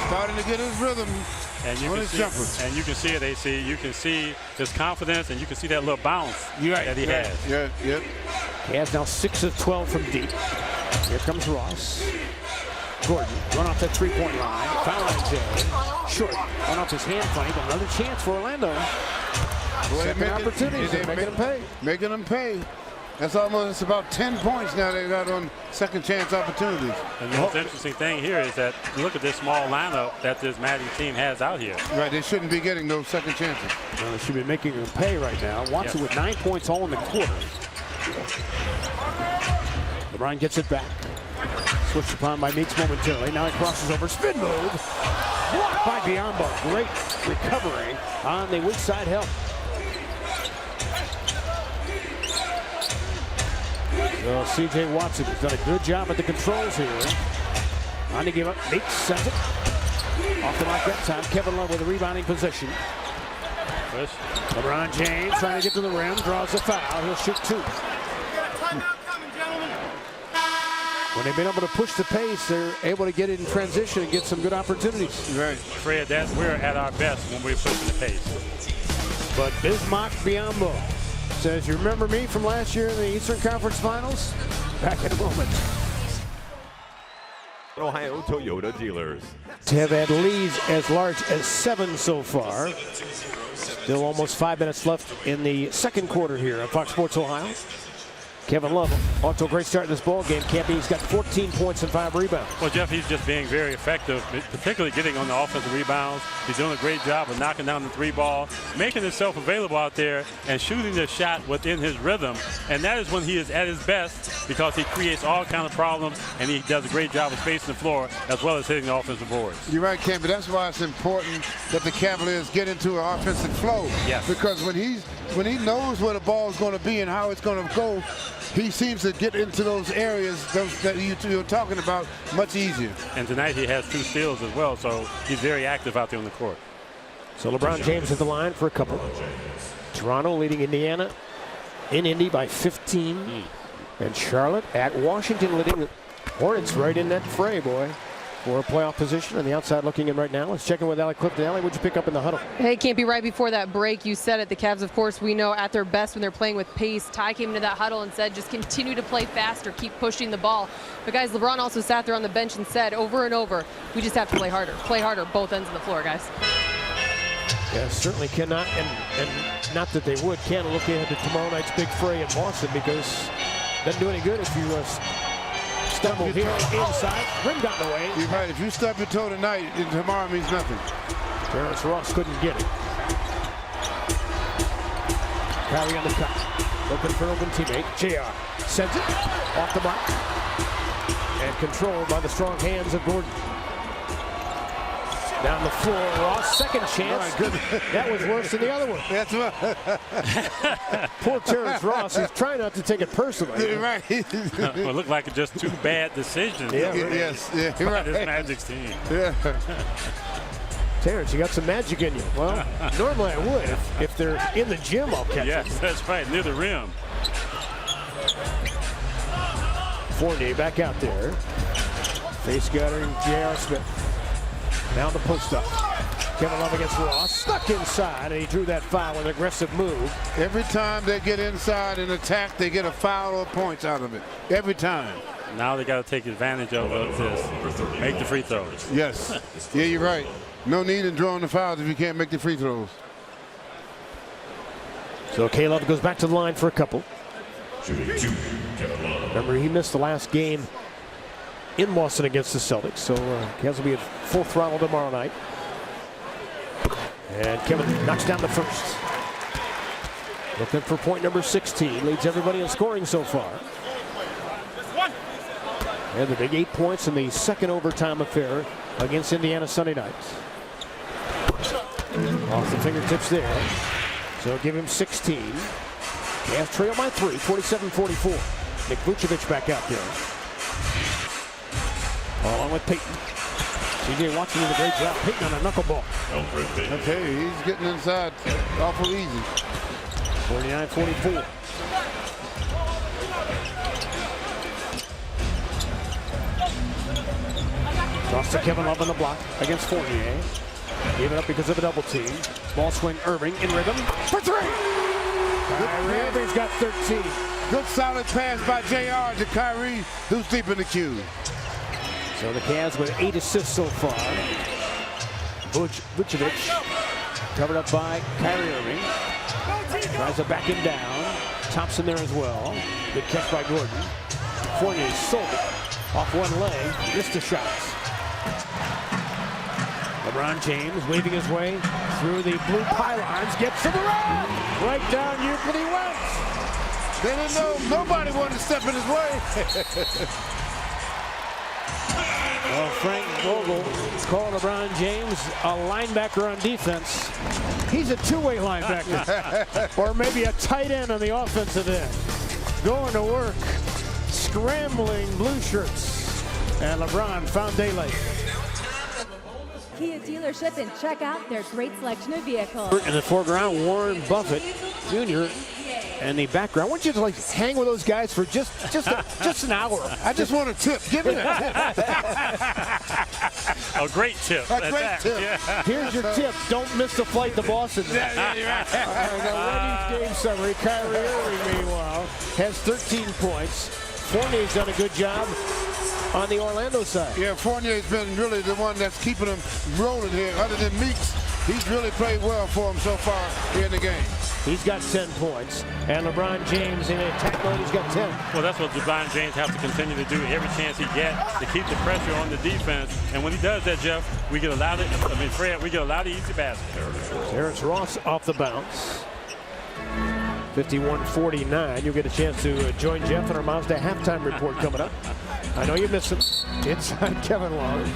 Speaker 2: Starting to get his rhythm.
Speaker 8: And you, can see, and you can see it, AC. You can see his confidence, and you can see that little bounce that he has.
Speaker 2: Yep.
Speaker 1: Cavs now 6 of 12 from deep. Here comes Ross. Gordon, run off that three-point line. Foul line Jay. Short, run off his hand fight. Another chance for Orlando. Second opportunity. They're making them pay.
Speaker 2: Making them pay. That's almost about 10 points now they got on second chance opportunities.
Speaker 8: And the most interesting thing here is that look at this small lineup that this Magic team has out here.
Speaker 2: Right, they shouldn't be getting those second chances.
Speaker 1: Well, they should be making them pay right now. Watson with 9 points all in the quarter. LeBron gets it back. Switched upon by Meeks momentarily. Now he crosses over. Spin move. Blocked by Biombo. Great recovery on the weak side help. Well, C.J. Watson has done a good job at the controls here. On to give up. Meeks sends it. Off the mark that time. Kevin Love with a rebounding position.
Speaker 8: Push.
Speaker 1: LeBron James trying to get to the rim. Draws a foul. He'll shoot 2. When they've been able to push the pace, they're able to get it in transition and get some good opportunities.
Speaker 2: Right.
Speaker 8: Fred, we're at our best when we're pushing the pace.
Speaker 1: But Bismack Biyombo says, you remember me from last year in the Eastern Conference Finals? Back in a moment.
Speaker 6: Ohio Toyota dealers.
Speaker 1: To have had leads as large as 7 so far. Still almost 5 minutes left in the second quarter here on Fox Sports Ohio. Kevin Love off to a great start in this ball game. Campy, he's got 14 points and 5 rebounds.
Speaker 8: Well, Jeff, he's just being very effective, particularly getting on the offensive rebounds. He's doing a great job of knocking down the 3-ball, making himself available out there and shooting the shot within his rhythm. And that is when he is at his best because he creates all kinds of problems and he does a great job of spacing the floor as well as hitting the offensive boards.
Speaker 2: You're right, Campy. That's why it's important that the Cavaliers get into an offensive flow.
Speaker 8: Yes.
Speaker 2: Because when he knows where the ball is going to be and how it's going to go, he seems to get into those areas that you were talking about much easier.
Speaker 8: And tonight he has 2 steals as well, so he's very active out there on the court.
Speaker 1: So LeBron James at the line for a couple. Toronto leading Indiana in Indy by 15. And Charlotte at Washington leading the Hornets right in that fray, boy, for a playoff position. On the outside looking in right now. Let's check in with Allie Clifton. Allie, what'd you pick up in the huddle?
Speaker 4: Hey, Campy, right before that break, you said it. The Cavs, of course, we know at their best when they're playing with pace. Ty came into that huddle and said, just continue to play faster, keep pushing the ball. But, guys, LeBron also sat there on the bench and said over and over, we just have to play harder both ends of the floor, guys.
Speaker 1: Yeah, certainly cannot, and not that they would, can look ahead to tomorrow night's big fray in Boston because it doesn't do any good if you stumble here inside. Rim gotten away.
Speaker 2: You're right. If you stub your toe tonight, tomorrow means nothing.
Speaker 1: Terrence Ross couldn't get it. Kyrie on the cut. Looking for an open teammate. JR sends it off the mark. And controlled by the strong hands of Gordon. Down the floor, Ross, second chance. That was worse than the other one.
Speaker 2: That's right.
Speaker 1: Poor Terrence Ross, he's trying not to take it personally.
Speaker 2: Right.
Speaker 8: Well, it looked like just 2 bad decisions.
Speaker 1: Yeah,
Speaker 2: right. Yes. Yeah.
Speaker 8: By
Speaker 2: Right.
Speaker 8: this Magic's team.
Speaker 2: Yeah.
Speaker 1: Terrence, you got some magic in you. Well, normally I would. If they're in the gym, I'll catch
Speaker 8: Yes,
Speaker 1: it.
Speaker 8: that's right, near the rim.
Speaker 1: Fournier back out there. Face guarding J.R. Smith. Now the post up. Kevin Love against Ross. Stuck inside, and he drew that foul, an aggressive move.
Speaker 2: Every time they get inside and attack, they get a foul or points out of it. Every time.
Speaker 8: Now they got to take advantage of this. Make the free throws.
Speaker 2: Yes. Yeah, you're right. No need in drawing the fouls if you can't make the free throws.
Speaker 1: So K-Love goes back to the line for a couple. Remember, he missed the last game in Boston against the Celtics, so Cavs will be at full throttle tomorrow night. And Kevin knocks down the first. Looking for point number 16. Leads everybody in scoring so far. And the big 8 points in the second overtime affair against Indiana Sunday night. Off the fingertips there. So give him 16. Cavs trail by 3, 47-44. Nick Vucevic back out there. Along with Peyton. C.J. Watson did a great job. Peyton on a knuckleball.
Speaker 2: Okay, he's getting inside awful easy.
Speaker 1: 49-44. Toss to Kevin Love on the block against Fournier. Gave it up because of a double team. Ball swing, Irving in rhythm for three. Kyrie Irving's got 13.
Speaker 2: Good solid pass by JR to Kyrie, who's deep in the queue.
Speaker 1: So the Cavs with 8 assists so far. Vucevic covered up by Kyrie Irving. Tries to back him down. Thompson there as well. Good catch by Gordon. Fournier sold it off one leg. Missed the shots. LeBron James waving his way through the blue pylons. Gets to the rim. Right down Euclid he went.
Speaker 2: They didn't know. Nobody wanted to step in his way.
Speaker 1: Well, Frank Vogel called LeBron James a linebacker on defense. He's a two-way linebacker. Or maybe a tight end on the offensive end. Going to work, scrambling blue shirts. And LeBron found daylight.
Speaker 9: Kia dealership and check out their great selection of vehicles.
Speaker 1: In the foreground, Warren Buffett Jr. And the background. I want you to like hang with those guys for just an hour.
Speaker 2: I just want a tip. Give me a tip.
Speaker 8: A great tip.
Speaker 2: A great tip.
Speaker 8: Yeah.
Speaker 1: Here's your tip. Don't miss the flight to Boston. Now, Wendy's game summary. Kyrie Irving, meanwhile, has 13 points. Fournier's done a good job on the Orlando side.
Speaker 2: Yeah, Fournier's been really the one that's keeping them rolling here. Other than Meeks, he's really played well for him so far here in the game.
Speaker 1: He's got 10 points. And LeBron James in attack mode, he's got 10.
Speaker 8: Well, that's what LeBron James has to continue to do every chance he gets to keep the pressure on the defense. And when he does that, Jeff, we get a lot of, Fred, we get a lot of easy baskets.
Speaker 1: Terrence Ross off the bounce. 51-49. You'll get a chance to join Jeff in our Mazda halftime report coming up. I know you missed him. Inside Kevin Love.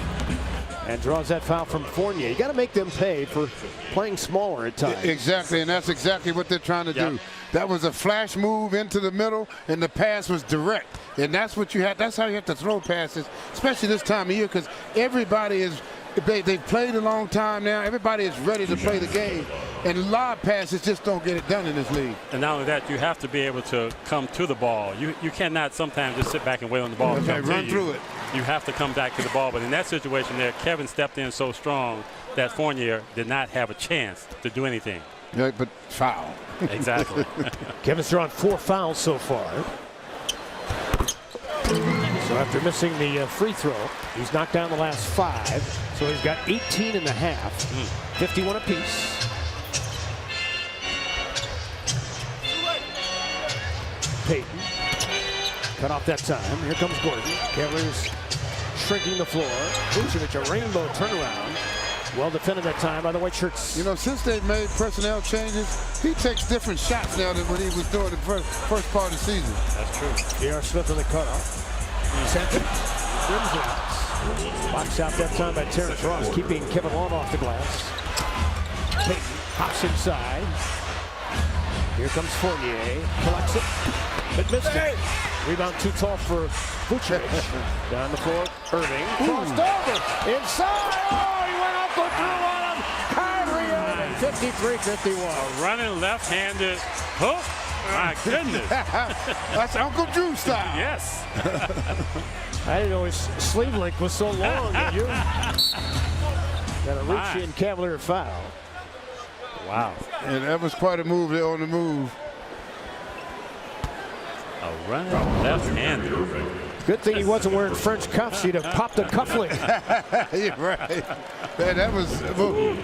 Speaker 1: And draws that foul from Fournier. You got to make them pay for playing smaller at times.
Speaker 2: Exactly, and that's exactly what they're trying to do. That was a flash move into the middle, and the pass was direct. And that's what you have. That's how you have to throw passes, especially this time of year, because everybody is. They've played a long time now. Everybody is ready to play the game. And lob passes just don't get it done in this league.
Speaker 8: And not only that, you have to be able to come to the ball. You cannot sometimes just sit back and wait on the ball.
Speaker 2: Okay, run through it.
Speaker 8: You have to come back to the ball. But in that situation there, Kevin stepped in so strong that Fournier did not have a chance to do anything.
Speaker 2: Yeah, but foul.
Speaker 8: Exactly.
Speaker 1: Kevin's drawn 4 fouls so far. So after missing the free throw, he's knocked down the last 5. So he's got 18 and a half, 51 apiece. Payton cut off that time. Here comes Gordon. Cavaliers shrinking the floor. Vucevic, a rainbow turnaround. Well defended that time by the white shirts.
Speaker 2: You know, since they've made personnel changes, he takes different shots now than when he was doing the first part of the season.
Speaker 8: That's true.
Speaker 1: J.R. Smith on the cutoff. Center. Rims it out. Box out that time by Terrence Ross, keeping Kevin Love off the glass. Payton hops inside. Here comes Fournier. Collects it. But missed it. Rebound too tall for Vucevic. Down the floor. Irving. Crossed over. Inside. Oh, he went up the through on him. Kyrie Irving. 53-51.
Speaker 8: A running left-handed hook. My goodness.
Speaker 2: That's Uncle Drew style.
Speaker 8: Yes.
Speaker 1: I didn't know his sleeve length was so long. Did you? Got a reach-in Cavalier foul.
Speaker 8: Wow.
Speaker 2: And that was quite a move there on the move.
Speaker 8: A running left-handed.
Speaker 1: Good thing he wasn't wearing French cuffs. He'd have popped a cufflink.
Speaker 2: You're right. Man, that was a move.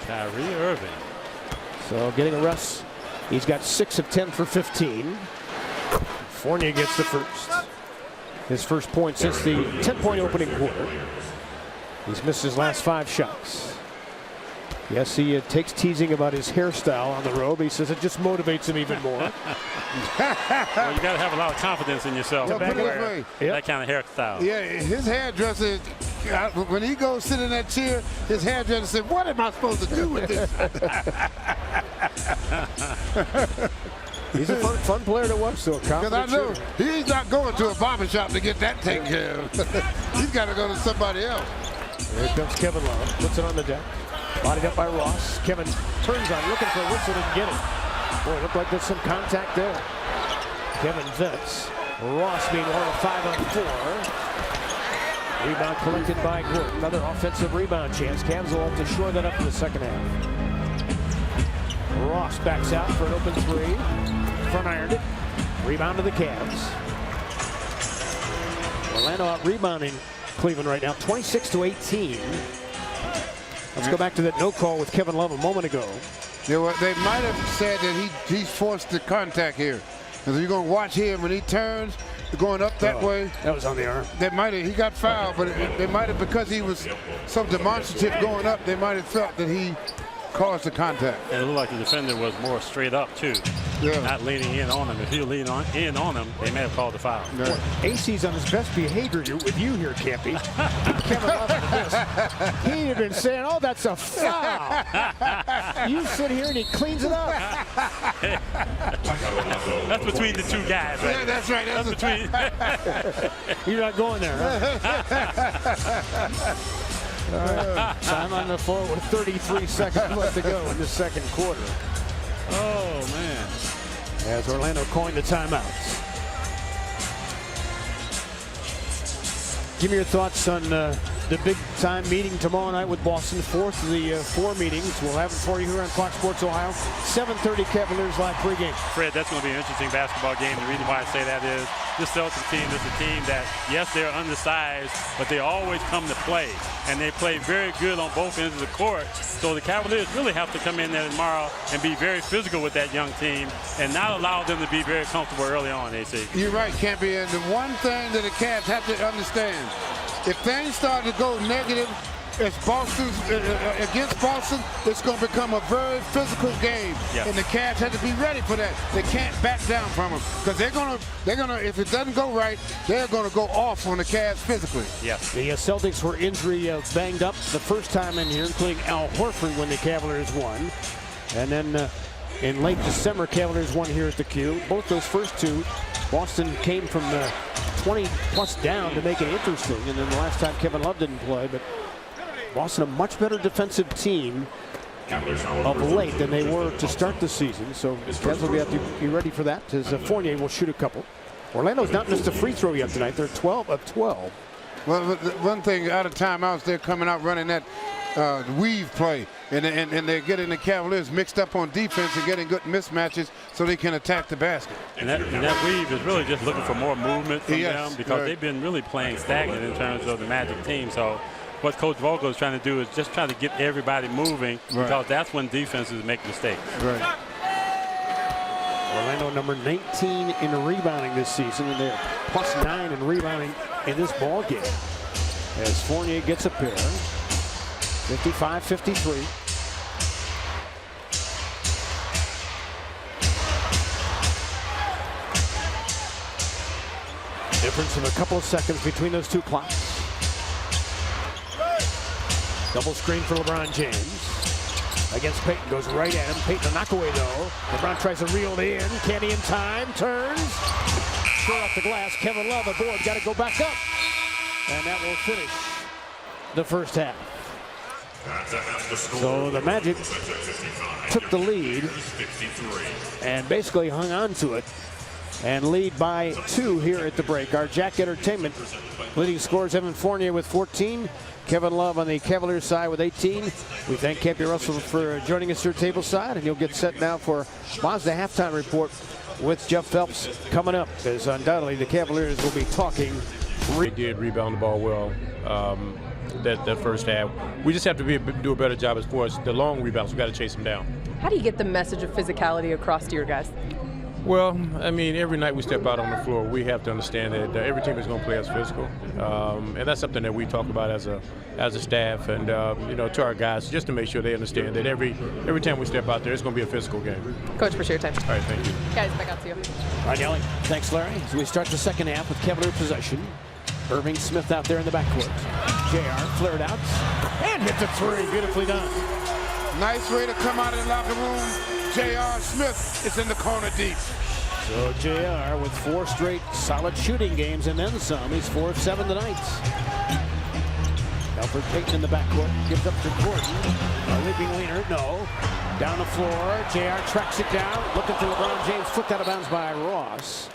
Speaker 8: Kyrie Irving.
Speaker 1: So getting a rest. He's got 6 of 10 for 15. Fournier gets the first. His first point since the 10-point opening quarter. He's missed his last 5 shots. Yes, he takes teasing about his hairstyle on the road. He says it just motivates him even more.
Speaker 8: Well, you got to have a lot of confidence in yourself.
Speaker 2: Well, put it this way.
Speaker 8: That kind of hairstyle.
Speaker 2: Yeah, his hairdresser, when he goes sit in that chair, his hairdresser said, "What am I supposed to do with this?"
Speaker 1: He's a fun player to watch, though.
Speaker 2: Because I know he's not going to a barbershop to get that taken care of. He's got to go to somebody else.
Speaker 1: Here comes Kevin Love. Puts it on the deck. Bodied up by Ross. Kevin turns on, looking for a whistle, didn't get it. Boy, it looked like there's some contact there. Kevin vents. Ross, meanwhile, 5 on 4. Rebound collected by Gordon. Another offensive rebound chance. Cavs will have to shore that up in the second half. Ross backs out for an open three. Front ironed it. Rebound to the Cavs. Orlando out rebounding Cleveland right now, 26-18. Let's go back to that no call with Kevin Love a moment ago.
Speaker 2: They might have said that he's forced the contact here. Because you're going to watch him when he turns, going up that way.
Speaker 1: That was on the arm.
Speaker 2: They might have, he got fouled, but they might have, because he was so demonstrative going up, they might have felt that he caused the contact.
Speaker 8: And it looked like the defender was more straight up, too.
Speaker 2: Yeah.
Speaker 8: Not leaning in on him. If he was leaning in on him, they may have called the foul.
Speaker 2: Yeah.
Speaker 1: AC's on his best behavior with you here, Campy. Kevin Love at this. He'd have been saying, oh, that's a foul. You sit here and he cleans it up.
Speaker 8: That's between the two guys, right?
Speaker 2: Yeah, that's right.
Speaker 8: That's between.
Speaker 1: You're not going there, huh? Time on the floor with 33 seconds left to go in the second quarter.
Speaker 8: Oh, man.
Speaker 1: As Orlando calling the timeouts. Give me your thoughts on the big-time meeting tomorrow night with Boston. Fourth of the four meetings. We'll have it for you here on Fox Sports Ohio. 7:30 Cavaliers live pregame.
Speaker 8: Fred, that's going to be an interesting basketball game. The reason why I say that is this Celtics team is a team that, yes, they're undersized, but they always come to play. And they play very good on both ends of the court. So the Cavaliers really have to come in there tomorrow and be very physical with that young team and not allow them to be very comfortable early on, AC.
Speaker 2: You're right, Campy. And the one thing that the Cavs have to understand, if things start to go negative against Boston, it's going to become a very physical game.
Speaker 8: Yes.
Speaker 2: And the Cavs have to be ready for that. They can't back down from them because they're gonna, if it doesn't go right, they're gonna go off on the Cavs physically.
Speaker 8: Yes.
Speaker 1: The Celtics were injury banged up the first time in here, including Al Horford when the Cavaliers won. And then in late December, Cavaliers won here at the Q. Both those first two, Boston came from 20-plus down to make it interesting. And then the last time Kevin Love didn't play, but Boston a much better defensive team of late than they were to start the season. So Cavs will have to be ready for that as Fournier will shoot a couple. Orlando's not missed a free throw yet tonight. They're 12 of 12.
Speaker 2: Well, one thing out of timeouts, they're coming out running that weave play, and they're getting the Cavaliers mixed up on defense and getting good mismatches so they can attack the basket.
Speaker 8: And that weave is really just looking for more movement from them because they've been really playing stagnant in terms of the Magic team. So what Coach Vogel is trying to do is just try to get everybody moving because that's when defenses make mistakes.
Speaker 2: Right.
Speaker 1: Orlando number 19 in rebounding this season, and they're +9 in rebounding in this ball game. As Fournier gets a pair, 55-53. Difference of a couple of seconds between those two clocks. Double screen for LeBron James. Against Payton, goes right at him. Payton a knockaway though. LeBron tries to reel it in. Can he in time? Turns. Short off the glass. Kevin Love aboard. Got to go back up. And that will finish the first half. So the Magic took the lead and basically hung on to it and lead by 2 here at the break. Our Jack Entertainment leading scorers, Evan Fournier with 14. Kevin Love on the Cavaliers side with 18. We thank Campy Russell for joining us here table side, and you'll get set now for Mazda halftime report with Jeff Phelps coming up, as undoubtedly the Cavaliers will be talking.
Speaker 10: They did rebound the ball well that first half. We just have to do a better job as far as the long rebounds. We've got to chase them down.
Speaker 4: How do you get the message of physicality across to your guys?
Speaker 10: Well, I mean, every night we step out on the floor, we have to understand that every team is going to play us physical, and that's something that we talk about as a staff and you know, to our guys, just to make sure they understand that every time we step out there, it's going to be a physical game.
Speaker 4: Coach, for your time.
Speaker 10: All right, thank you.
Speaker 4: Guys, back out to you.
Speaker 1: All right, Nelly. Thanks, Larry. As we start the second half with Cavalier possession. Irving Smith out there in the backcourt. JR flared out and hit the three. Beautifully done.
Speaker 2: Nice way to come out of the locker room. J.R. Smith is in the corner deep.
Speaker 1: So JR with 4 straight solid shooting games and then some. He's 4 of 7 tonight. Alfred Payton in the backcourt. Gives up to Gordon. Leaping leaner. No. Down the floor. JR tracks it down. Looking for LeBron James. Flicked out of bounds by Ross.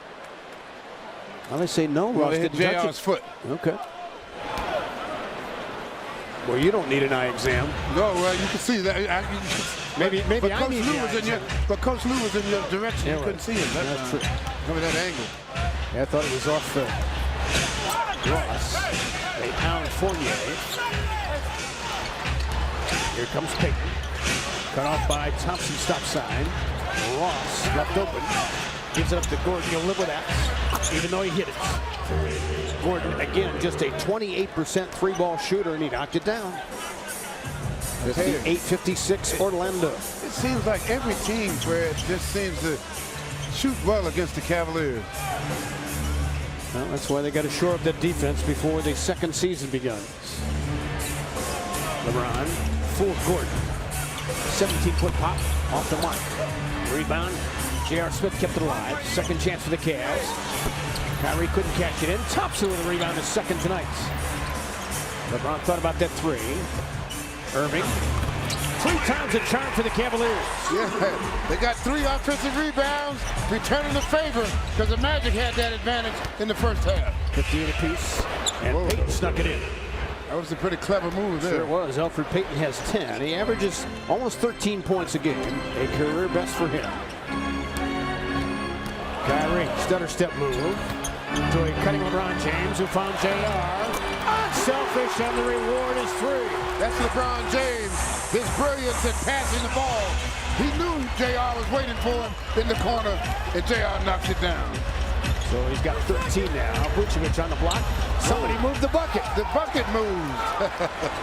Speaker 1: Well, they say no. Ross didn't touch it.
Speaker 2: JR's foot.
Speaker 1: Okay. Well, you don't need an eye exam.
Speaker 2: No, well, you can see that.
Speaker 1: Maybe
Speaker 2: but
Speaker 1: I
Speaker 2: Coach
Speaker 1: need
Speaker 2: Lou
Speaker 1: the
Speaker 2: was
Speaker 1: eye
Speaker 2: in your,
Speaker 1: exam.
Speaker 2: but Coach Lou was in your direction.
Speaker 1: Yeah,
Speaker 2: You couldn't see him.
Speaker 1: That's true.
Speaker 2: Remember that angle.
Speaker 1: Yeah, I thought it was off Ross. They pound Fournier. Here comes Payton. Cut off by Thompson, stop sign. Ross left open. Gives it up to Gordon. He'll live with that, even though he hit it. Gordon, again, just a 28% three-ball shooter, and he knocked it down. 58-56 Orlando.
Speaker 2: It seems like every team, Fred, just seems to shoot well against the Cavaliers.
Speaker 1: Well, that's why they got to shore up that defense before the second season begins. LeBron, full Gordon. 17-foot pop off the mark. Rebound. J.R. Smith kept it alive. Second chance for the Cavs. Kyrie couldn't catch it in. Thompson with a rebound, his second tonight. LeBron thought about that three. Irving. 3 times a charm for the Cavaliers.
Speaker 2: Yeah, they got 3 offensive rebounds, returning the favor because the Magic had that advantage in the first half.
Speaker 1: 15 apiece, and Payton snuck it in.
Speaker 2: That was a pretty clever move there.
Speaker 1: Sure it was. Alfred Payton has 10. He averages almost 13 points a game, a career best for him. Kyrie, stutter step move. Joy cutting LeBron James, who found J.R. Unselfish, and the reward is 3.
Speaker 2: That's LeBron James. His brilliance at passing the ball. He knew J.R. was waiting for him in the corner, and J.R. knocks it down.
Speaker 1: So he's got 13 now. Vucevic on the block. Somebody moved the bucket.
Speaker 2: The bucket moved.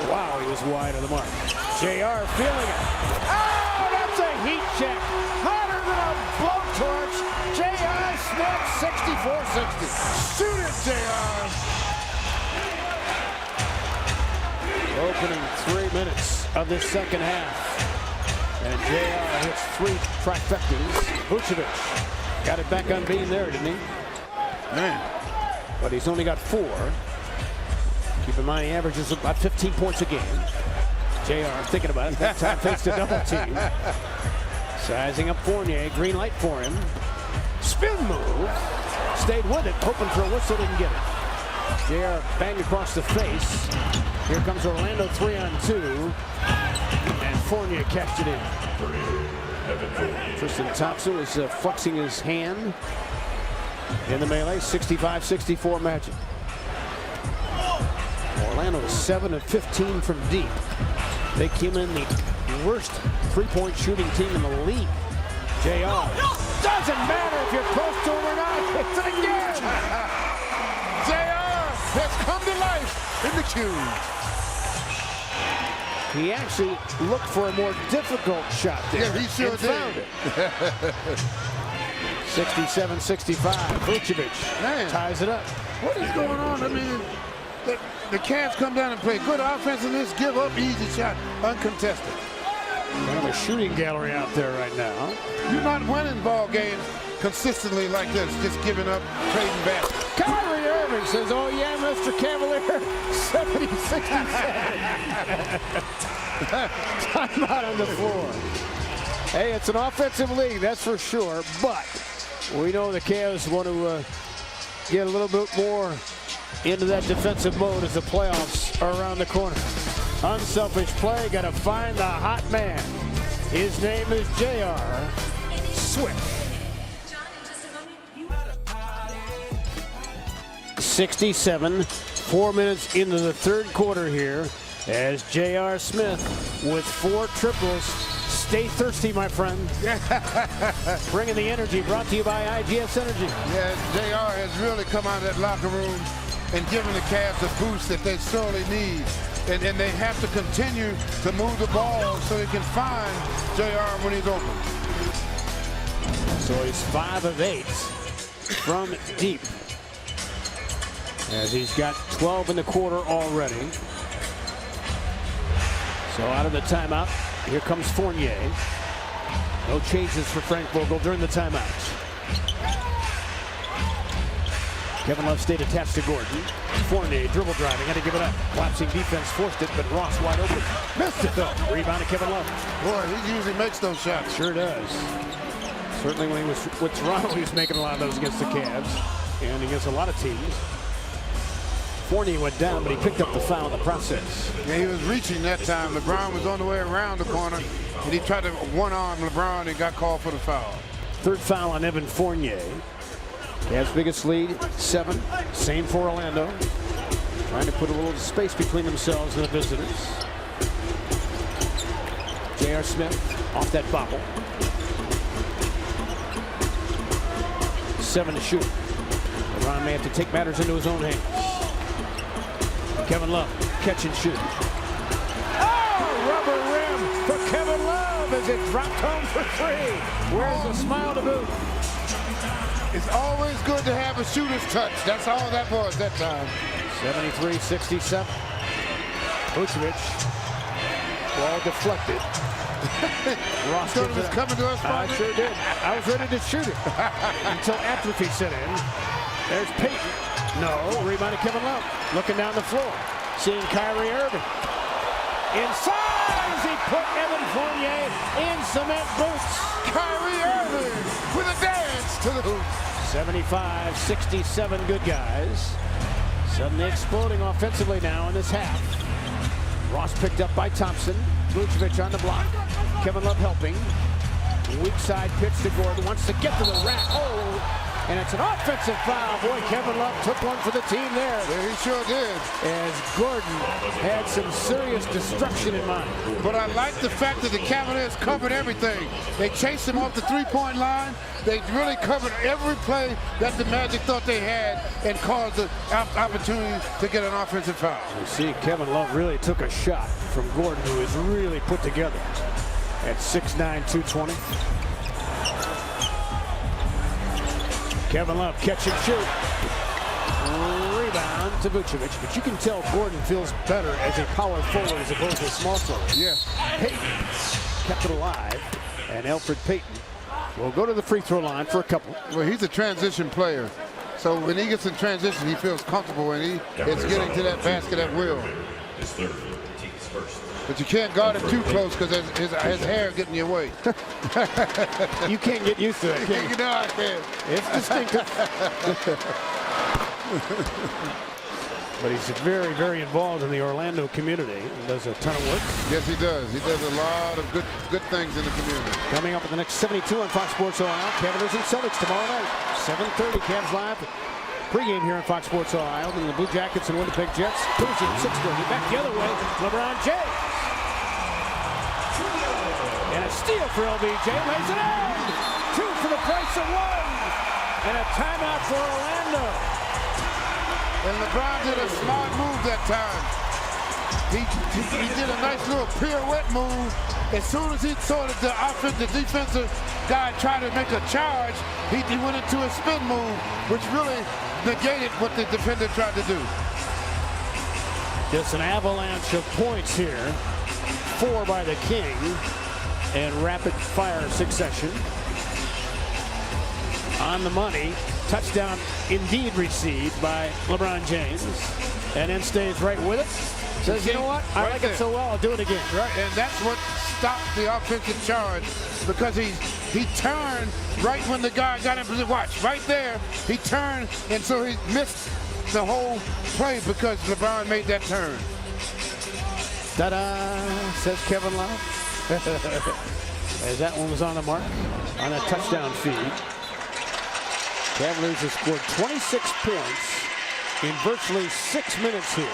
Speaker 1: Wow, he was wide of the mark. J.R. feeling it. Oh, that's a heat check. Hotter than a blowtorch. J.R. Smith, 64-60.
Speaker 2: Shoot it, J.R.
Speaker 1: Opening 3 minutes of this second half. And J.R. hits 3 trifectas. Vucevic got it back on beam there, didn't he?
Speaker 2: Man.
Speaker 1: But he's only got 4. Keep in mind he averages about 15 points a game. J.R. thinking about it. That time takes the double team. Sizing up Fournier. Green light for him. Spin move. Stayed with it. Hoping for a whistle. Didn't get it. J.R. banged across the face. Here comes Orlando 3-on-2. And Fournier catched it in. Tristan Thompson is flexing his hand in the melee. 65-64 Magic. Orlando is 7 of 15 from deep. They came in the worst three-point shooting team in the league. J.R. Doesn't matter if you're close to him or not. It's it again.
Speaker 2: J.R. has come to life in the cube.
Speaker 1: He actually looked for a more difficult shot there.
Speaker 2: Yeah, he sure did.
Speaker 1: Found it. 67-65. Vucevic ties it up.
Speaker 2: What is going on? I mean, the Cavs come down and play good offense and just give up easy shot, uncontested.
Speaker 1: Kind of a shooting gallery out there right now.
Speaker 2: You're not winning ball games consistently like this, just giving up, trading back.
Speaker 1: Kyrie Irving says, oh yeah, Mr. Cavalier, 70-67. Timeout on the floor. Hey, it's an offensive league, that's for sure, but we know the Cavs want to get a little bit more into that defensive mode as the playoffs are around the corner. Unselfish play, got to find the hot man. His name is J.R. Swift. 67, 4 minutes into the third quarter here as J.R. Smith with 4 triples. Stay thirsty, my friend. Bringing the energy, brought to you by IGS Energy.
Speaker 2: Yeah, J.R. has really come out of that locker room and given the Cavs a boost that they sorely need. And they have to continue to move the ball so they can find J.R. when he's open.
Speaker 1: So he's 5 of 8 from deep. As he's got 12 in the quarter already. So out of the timeout, here comes Fournier. No changes for Frank Vogel during the timeout. Kevin Love stayed attached to Gordon. Fournier dribble driving, had to give it up. Collapsing defense forced it, but Ross wide open. Missed it though. Rebound to Kevin Love.
Speaker 2: Boy, he usually makes those shots.
Speaker 1: Sure does. Certainly when he was with Toronto, he was making a lot of those against the Cavs and against a lot of teams. Fournier went down, but he picked up the foul in the process.
Speaker 2: Yeah, he was reaching that time. LeBron was on the way around the corner, and he tried to one-arm LeBron and got called for the foul.
Speaker 1: Third foul on Evan Fournier. Cavs' biggest lead, 7. Same for Orlando. Trying to put a little space between themselves and the visitors. J.R. Smith off that bobble. 7 to shoot. LeBron may have to take matters into his own hands. Kevin Love, catch and shoot. Oh, rubber rim for Kevin Love as it dropped home for 3. Where's the smile to boot?
Speaker 2: It's always good to have a shooter's touch. That's all that was that time.
Speaker 1: 73-67. Vucevic. Ball deflected. Ross
Speaker 2: Thought it was coming to us.
Speaker 1: I sure did. I was ready to shoot it until atrophy set in. There's Payton. No, rebound to Kevin Love. Looking down the floor. Seeing Kyrie Irving. Inside as he put Evan Fournier in cement boots.
Speaker 2: Kyrie Irving with a dance to the hoop.
Speaker 1: 75-67 good guys. Suddenly exploding offensively now in this half. Ross picked up by Thompson. Vucevic on the block. Kevin Love helping. Weak side pitch to Gordon. Wants to get to the rack. Oh! And it's an offensive foul. Boy, Kevin Love took one for the team there.
Speaker 2: Yeah, he sure did.
Speaker 1: As Gordon had some serious destruction in mind.
Speaker 2: But I like the fact that the Cavaliers covered everything. They chased him off the three-point line. They really covered every play that the Magic thought they had and caused the opportunity to get an offensive foul.
Speaker 1: You see, Kevin Love really took a shot from Gordon, who is really put together at 6'9", 220. Kevin Love, catch and shoot. Rebound to Vucevic, but you can tell Gordon feels better as a power forward as opposed to a small forward.
Speaker 2: Yeah.
Speaker 1: Payton kept it alive, and Elfrid Payton will go to the free throw line for a couple.
Speaker 2: Well, he's a transition player. So when he gets in transition, he feels comfortable and he is getting to that basket at will. But you can't guard him too close because his hair getting in your way.
Speaker 1: You can't get used to it, can you?
Speaker 2: You know I can.
Speaker 1: It's distinctive. But he's very, very involved in the Orlando community and does a ton of work.
Speaker 2: Yes, he does. He does a lot of good things in the community.
Speaker 1: Coming up in the next 72 on Fox Sports Ohio, Cavaliers and Celtics tomorrow night, 7:30. Cavs live. Pre-game here on Fox Sports Ohio. And the Blue Jackets and Winnipeg Jets. Losing 6:30. Back the other way, LeBron James. And a steal for LBJ. Lays it in. 2 for the price of 1. And a timeout for Orlando.
Speaker 2: And LeBron did a smart move that time. He did a nice little pirouette move. As soon as he saw that the defensive guy tried to make a charge, he went into a spin move, which really negated what the defender tried to do.
Speaker 1: Just an avalanche of points here. 4 by the King in rapid fire succession. On the money. Touchdown indeed received by LeBron James. And then stays right with it. Says, you know what? I like it so well, I'll do it again.
Speaker 2: Right, and that's what stopped the offensive charge because he turned right when the guy got in position. Watch, right there, he turned, and so he missed the whole play because LeBron made that turn.
Speaker 1: Ta-da, says Kevin Love. As that one was on the mark on a touchdown feed. Cavaliers have scored 26 points in virtually 6 minutes here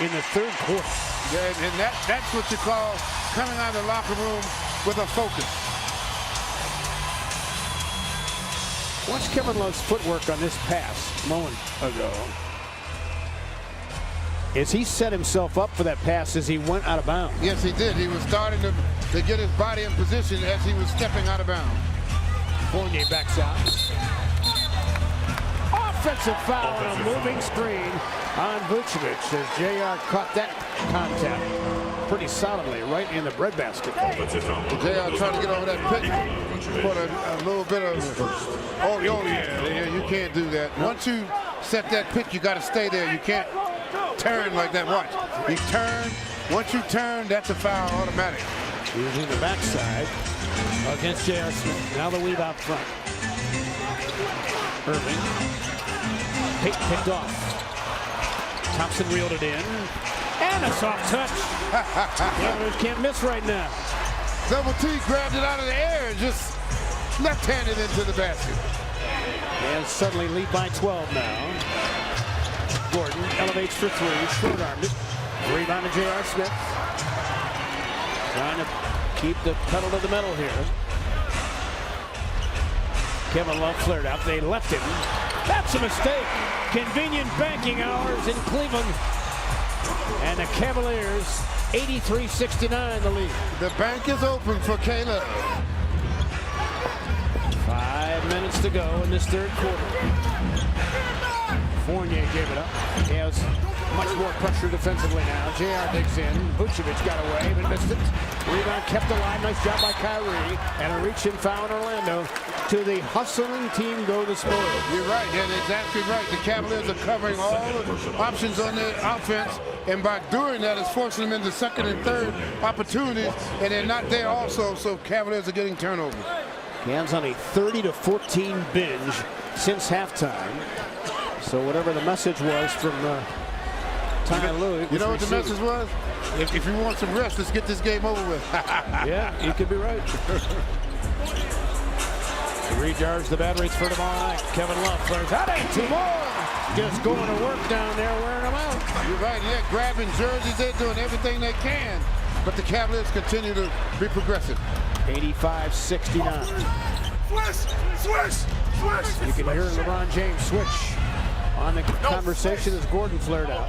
Speaker 1: in the third quarter.
Speaker 2: Yeah, and that's what you call coming out of the locker room with a focus.
Speaker 1: Watch Kevin Love's footwork on this pass a moment ago. As he set himself up for that pass as he went out of bounds.
Speaker 2: Yes, he did. He was starting to get his body in position as he was stepping out of bounds.
Speaker 1: Fournier backs out. Offensive foul and a moving screen on Vucevic as JR caught that contact pretty solidly right in the breadbasket.
Speaker 2: JR trying to get over that pick. Put a little bit of, oh yeah, you can't do that. Once you set that pick, you got to stay there. You can't turn like that. Watch. You turn. Once you turn, that's a foul automatic.
Speaker 1: Using the backside against J.R. Smith. Now the weave out front. Irving. Payton picked off. Thompson reeled it in. And a soft touch. Cavaliers can't miss right now.
Speaker 2: Double T grabbed it out of the air and just left-handed into the basket.
Speaker 1: And suddenly lead by 12 now. Gordon elevates for three, short-armed it. Rebound to J.R. Smith. Trying to keep the pedal to the metal here. Kevin Love flared out. They left him. That's a mistake. Convenient banking hours in Cleveland. And the Cavaliers, 83-69 the lead.
Speaker 2: The bank is open for Caleb.
Speaker 1: 5 minutes to go in this third quarter. Fournier gave it up. He has much more pressure defensively now. JR digs in. Vucevic got away, but missed it. Rebound kept alive. Nice job by Kyrie. And a reach and foul in Orlando. To the hustling team go the spoil.
Speaker 2: You're right, and exactly right. The Cavaliers are covering all the options on their offense, and by doing that, it's forcing them into second and third opportunities, and they're not there also, so Cavaliers are getting turnovers.
Speaker 1: Cavs on a 30-14 binge since halftime. So whatever the message was from Ty Lue.
Speaker 2: You know what the message was? If you want some rest, let's get this game over with.
Speaker 1: Yeah, you could be right. Recharge the batteries for tomorrow night. Kevin Love flares out and two more. Just going to work down there, wearing them out.
Speaker 2: You're right, yeah, grabbing jerseys, they're doing everything they can. But the Cavaliers continue to be progressive.
Speaker 1: 85-69.
Speaker 3: Switch!
Speaker 1: You can hear LeBron James switch on the conversation as Gordon flared out.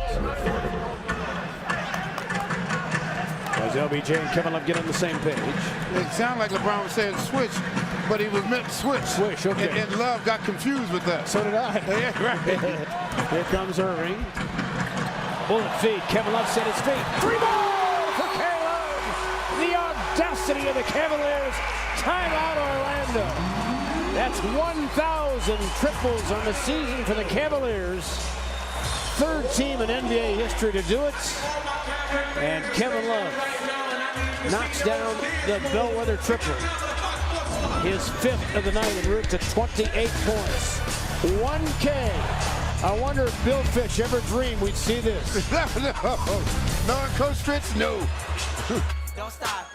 Speaker 1: As LBJ and Kevin Love get on the same page.
Speaker 2: It sounded like LeBron was saying switch, but he was meant switch.
Speaker 1: Switch, okay.
Speaker 2: And Love got confused with that.
Speaker 1: So did I.
Speaker 2: Yeah, right.
Speaker 1: Here comes Irving. Bullet feed. Kevin Love set his feet. Three ball for Caleb. The audacity of the Cavaliers. Timeout Orlando. That's 1,000 triples on the season for the Cavaliers. Third team in NBA history to do it. And Kevin Love knocks down the bellwether triple. His fifth of the night en route to 28 points. 1K. I wonder if Bill Fitch ever dreamed we'd see this.
Speaker 2: No, Coach Fitch, no.
Speaker 3: Don't stop.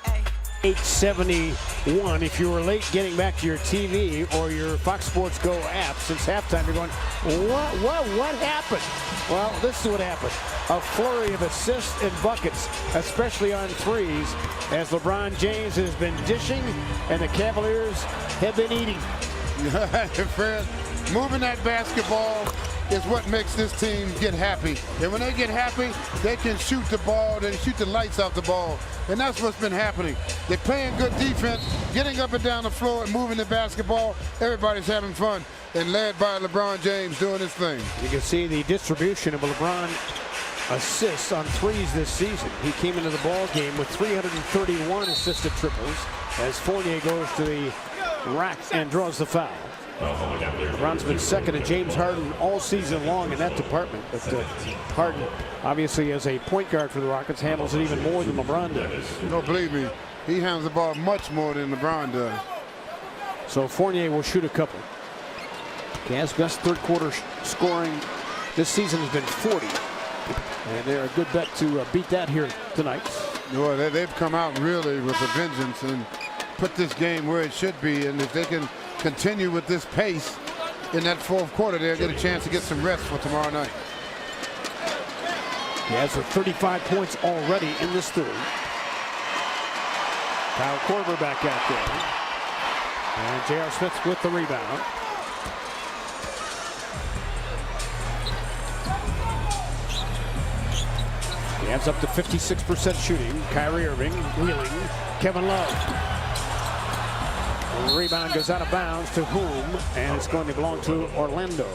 Speaker 1: 871. If you were late getting back to your TV or your Fox Sports Go app since halftime, you're going, what happened? Well, this is what happened. A flurry of assists and buckets, especially on threes, as LeBron James has been dishing and the Cavaliers have been eating.
Speaker 2: Fred, moving that basketball is what makes this team get happy. And when they get happy, they can shoot the ball, they shoot the lights off the ball. And that's what's been happening. They're playing good defense, getting up and down the floor and moving the basketball. Everybody's having fun, and led by LeBron James doing his thing.
Speaker 1: You can see the distribution of LeBron assists on threes this season. He came into the ball game with 331 assisted triples as Fournier goes to the rack and draws the foul. LeBron's been second to James Harden all season long in that department, but Harden, obviously as a point guard for the Rockets, handles it even more than LeBron does.
Speaker 2: No, believe me, he handles the ball much more than LeBron does.
Speaker 1: So Fournier will shoot a couple. Cavs' best third quarter scoring this season has been 40, and they're a good bet to beat that here tonight.
Speaker 2: Well, they've come out really with a vengeance and put this game where it should be, and if they can continue with this pace in that fourth quarter, they'll get a chance to get some rest for tomorrow night.
Speaker 1: He has 35 points already in this third. Kyle Korver back out there. And J.R. Smith with the rebound. He adds up to 56% shooting. Kyrie Irving wheeling. Kevin Love. The rebound goes out of bounds to whom? And it's going to belong to Orlando.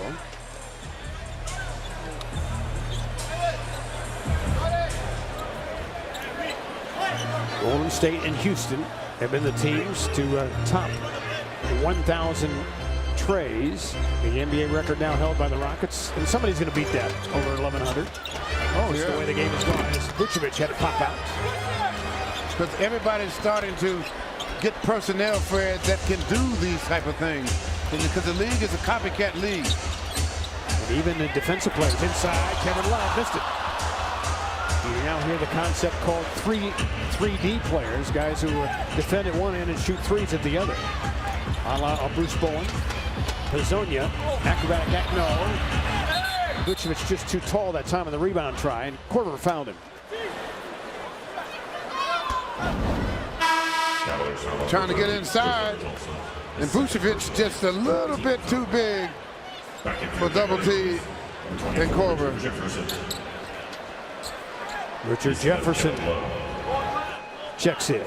Speaker 1: Golden State and Houston have been the teams to top 1,000 trays. The NBA record now held by the Rockets. And somebody's going to beat that over 1,100.
Speaker 2: Oh,
Speaker 1: Just the way the game is going. Vucevic had to pop out.
Speaker 2: Because everybody's starting to get personnel, Fred, that can do these type of things. And because the league is a copycat league.
Speaker 1: And even the defensive players inside, Kevin Love missed it. You now hear the concept called 3D players, guys who defend at one end and shoot threes at the other. A la Bruce Bowen, Hazonia, acrobatic act, no. Vucevic just too tall that time on the rebound try, and Korver fouled him.
Speaker 2: Trying to get inside, and Vucevic just a little bit too big for double T and Korver.
Speaker 1: Richard Jefferson checks in.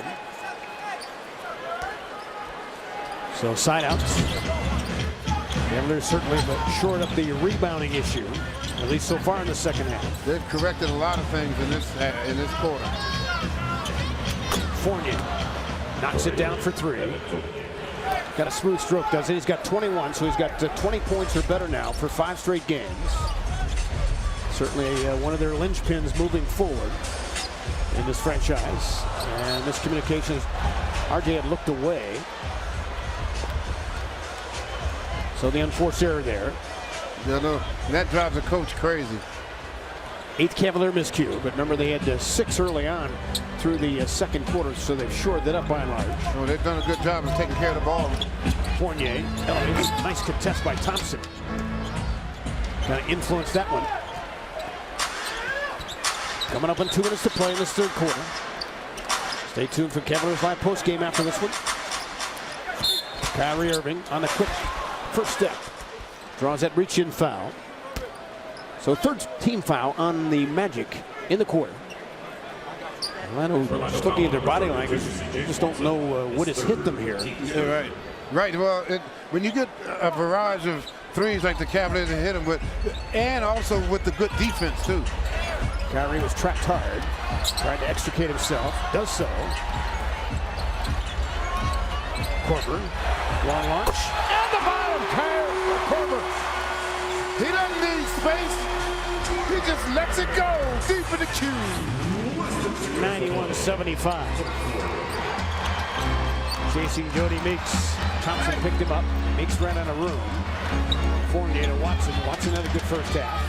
Speaker 1: So side outs. Cavaliers certainly shored up the rebounding issue, at least so far in the second half.
Speaker 2: They've corrected a lot of things in this quarter.
Speaker 1: Fournier knocks it down for three. Got a smooth stroke, does it? He's got 21, so he's got 20 points or better now for 5 straight games. Certainly one of their linchpins moving forward in this franchise. And miscommunications, RJ had looked away. So the unforced error there.
Speaker 2: Yeah, no, that drives the coach crazy.
Speaker 1: 8th Cavalier miscue, but remember they had 6 early on through the second quarter, so they've shored that up by and large.
Speaker 2: Well, they've done a good job of taking care of the ball.
Speaker 1: Fournier, nice contest by Thompson. Kind of influenced that one. Coming up on 2 minutes to play in this third quarter. Stay tuned for Cavaliers Live post game after this one. Kyrie Irving on the quick first step. Draws that reach-in foul. So third team foul on the Magic in the quarter. Orlando just looking at their body language. They just don't know what has hit them here.
Speaker 2: Yeah, right. Right. Well, when you get a barrage of threes like the Cavaliers hit them with, and also with the good defense too.
Speaker 1: Kyrie was trapped hard, tried to extricate himself, does so. Korver, long launch, and the bottom, Korver.
Speaker 2: He doesn't need space, he just lets it go deep in the cube.
Speaker 1: 91-75. Chasing Jody Meeks. Thompson picked him up. Meeks ran out of room. Fournier to Watson. Watson had a good first half.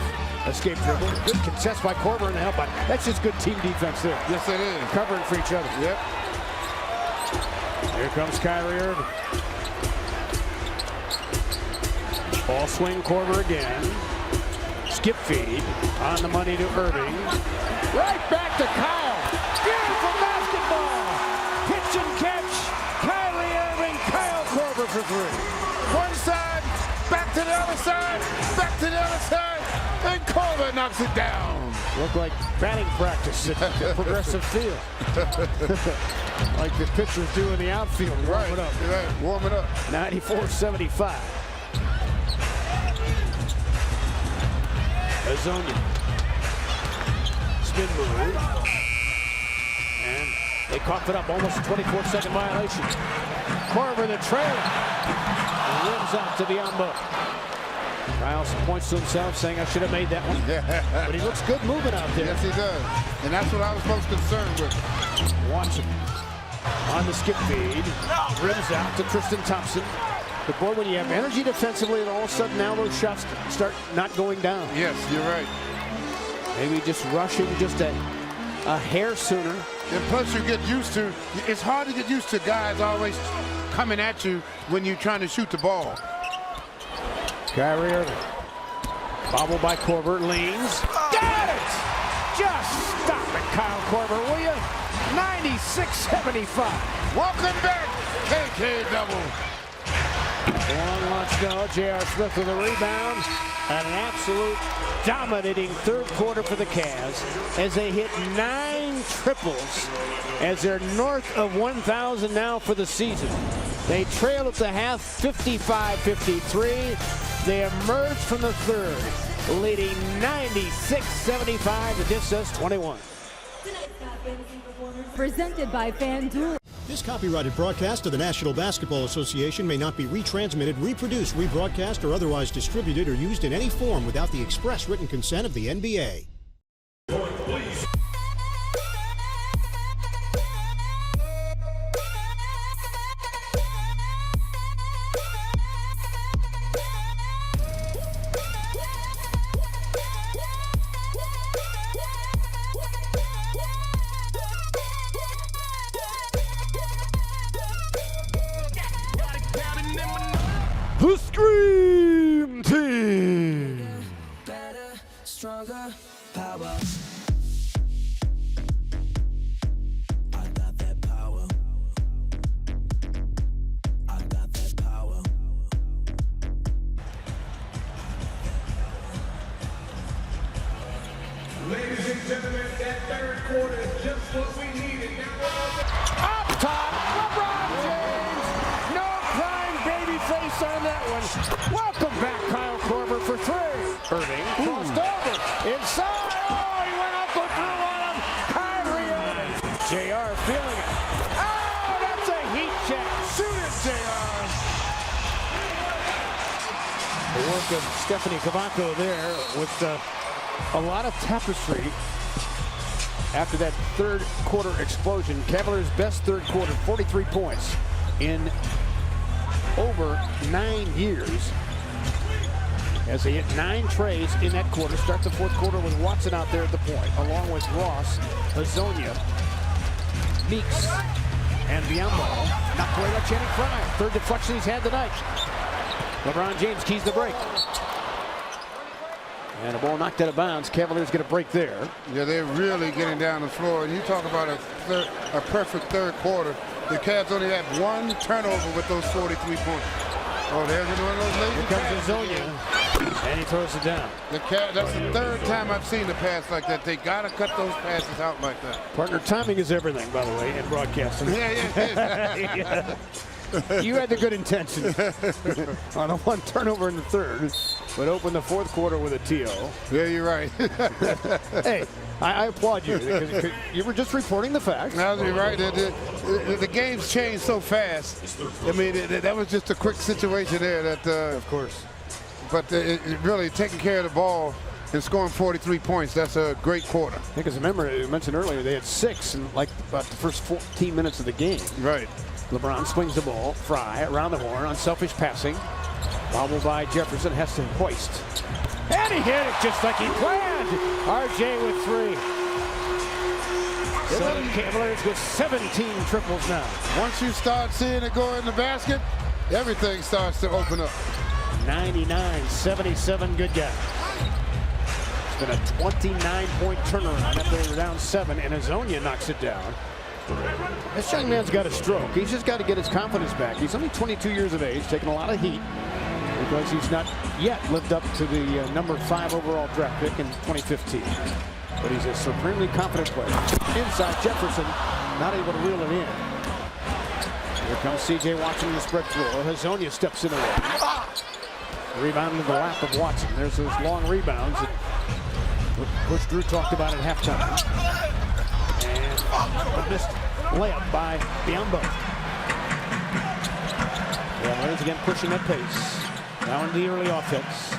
Speaker 1: Escape dribble. Good contest by Korver in the help. That's just good team defense there.
Speaker 2: Yes, it is.
Speaker 1: Covering for each other.
Speaker 2: Yep.
Speaker 1: Here comes Kyrie Irving. Ball swing, Korver again. Skip feed on the money to Irving. Right back to Kyle. Beautiful basketball. Pitch and catch. Kyrie Irving, Kyle Korver for three.
Speaker 2: One side, back to the other side, back to the other side, and Korver knocks it down.
Speaker 1: Look like batting practice at Progressive Field. Like the pitchers do in the outfield. Warm it up.
Speaker 2: Right, warm it up.
Speaker 1: 94-75. Hazonia. Spin move. And they cough it up. Almost a 24-second violation. Korver the trailer. And rims out to Biombo. Riles points to himself saying, I should have made that one. But he looks good moving out there.
Speaker 2: Yes, he does. And that's what I was most concerned with.
Speaker 1: Watson on the skip feed. Rims out to Tristan Thompson. But boy, when you have energy defensively, and all of a sudden now those shots start not going down.
Speaker 2: Yes, you're right.
Speaker 1: Maybe just rushing just a hair sooner.
Speaker 2: And plus you get used to, it's hard to get used to guys always coming at you when you're trying to shoot the ball.
Speaker 1: Kyrie Irving. Bobble by Korver, leans. Got it! Just stop it, Kyle Korver, will you? 96-75.
Speaker 2: Welcome back, KK double.
Speaker 1: Long launch, no. J.R. Smith with a rebound. And an absolute dominating third quarter for the Cavs as they hit 9 triples as they're north of 1,000 now for the season. They trail at the half 55-53. They emerge from the third, leading 96-75 to distance 21.
Speaker 9: Presented by FanDuel.
Speaker 11: This copyrighted broadcast of the National Basketball Association may not be retransmitted, reproduced, rebroadcast, or otherwise distributed or used in any form without the express written consent of the NBA.
Speaker 1: the Scream Team.
Speaker 3: Better, stronger, power. I got that power. I got that power.
Speaker 1: Ladies and gentlemen, that third quarter is just what we needed. Up top, LeBron James. No crying baby face on that one. Welcome back, Kyle Korver for three. Irving crossed over. Inside. Oh, he went up and through on him. Kyrie Irving. JR feeling it. Oh, that's a heat check. Shoot it, JR. The work of Stephanie Cavaco there with a lot of tapestry after that third quarter explosion. Cavaliers' best third quarter, 43 points in over 9 years. As they hit 9 trays in that quarter. Start the fourth quarter with Watson out there at the point, along with Ross, Hazonia, Meeks, and Biombo. Knocked away by Channing Frye. Third deflection he's had tonight. LeBron James keys the break. And a ball knocked out of bounds. Cavaliers get a break there.
Speaker 2: Yeah, they're really getting down the floor. And you talk about a perfect third quarter. The Cavs only had 1 turnover with those 43 points. Oh, there's one of those lazy
Speaker 1: Here comes Hazonia, and he throws it down.
Speaker 2: That's the third time I've seen the pass like that. They got to cut those passes out like that.
Speaker 1: Partner, timing is everything, by the way, in broadcasting.
Speaker 2: Yeah.
Speaker 1: You had the good intention on a 1 turnover in the third, but opened the fourth quarter with a TO.
Speaker 2: Yeah, you're right.
Speaker 1: Hey, I applaud you because you were just reporting the facts.
Speaker 2: No, you're right. The game's changed so fast. I mean, that was just a quick situation there. That
Speaker 1: of course.
Speaker 2: But really taking care of the ball and scoring 43 points, that's a great quarter.
Speaker 1: I think, as a member, you mentioned earlier, they had 6 in like about the first 14 minutes of the game.
Speaker 2: Right.
Speaker 1: LeBron swings the ball. Frye around the horn. Unselfish passing. Bobbled by Jefferson. Has to hoist. And he hit it just like he planned. RJ with 3. So the Cavaliers with 17 triples now.
Speaker 2: Once you start seeing it go in the basket, everything starts to open up.
Speaker 1: 99-77 good guys. It's been a 29-point turnaround after they were down 7, and Hazonia knocks it down. This young man's got a stroke. He's just got to get his confidence back. He's only 22 years of age, taking a lot of heat because he's not yet lived up to the number 5 overall draft pick in 2015. But he's a supremely confident player. Inside Jefferson, not able to reel it in. Here comes C.J. Watson in the spread floor. Hazonia steps in the way. Rebound in the lap of Watson. There's those long rebounds that Coach Drew talked about at halftime. And a missed layup by Biombo. Cavaliers again pushing at pace. Now in the early offense.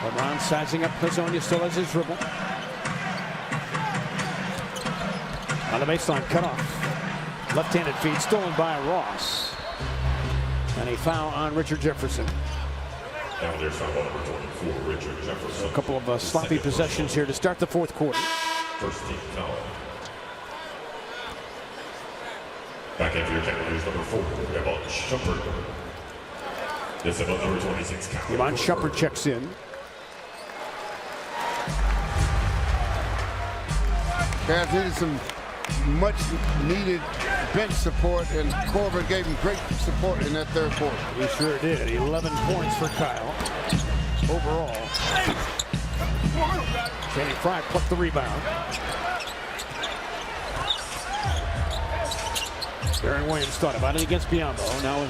Speaker 1: LeBron sizing up Hazonia, still has his dribble. On the baseline, cut off. Left-handed feed stolen by Ross. And a foul on Richard Jefferson.
Speaker 7: Cavaliers foul number 24, Richard Jefferson.
Speaker 1: A couple of sloppy possessions here to start the fourth quarter.
Speaker 7: First team foul. Back into your Cavaliers number 4, Iman Shumpert. This is about number 26 count.
Speaker 1: Iman Shumpert checks in.
Speaker 2: Cavs needed some much needed bench support, and Corbin gave him great support in that third quarter.
Speaker 1: He sure did. 11 points for Kyle overall. Channing Frye plucked the rebound. Aaron Williams thought about it against Biombo. Now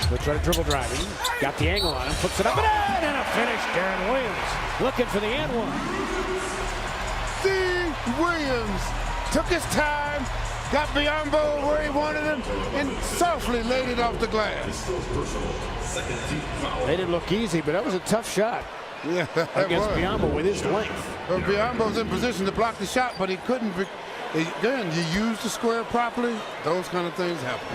Speaker 1: he'll try to dribble driving. Got the angle on him, puts it up and in, and a finish. Aaron Williams looking for the and one.
Speaker 2: Williams took his time, got Biombo where he wanted him, and softly laid it off the glass.
Speaker 1: Made it look easy, but that was a tough shot.
Speaker 2: Yeah,
Speaker 1: against Biombo with his length.
Speaker 2: Well, Biombo's in position to block the shot, but he couldn't. Again, you use the square properly, those kind of things happen.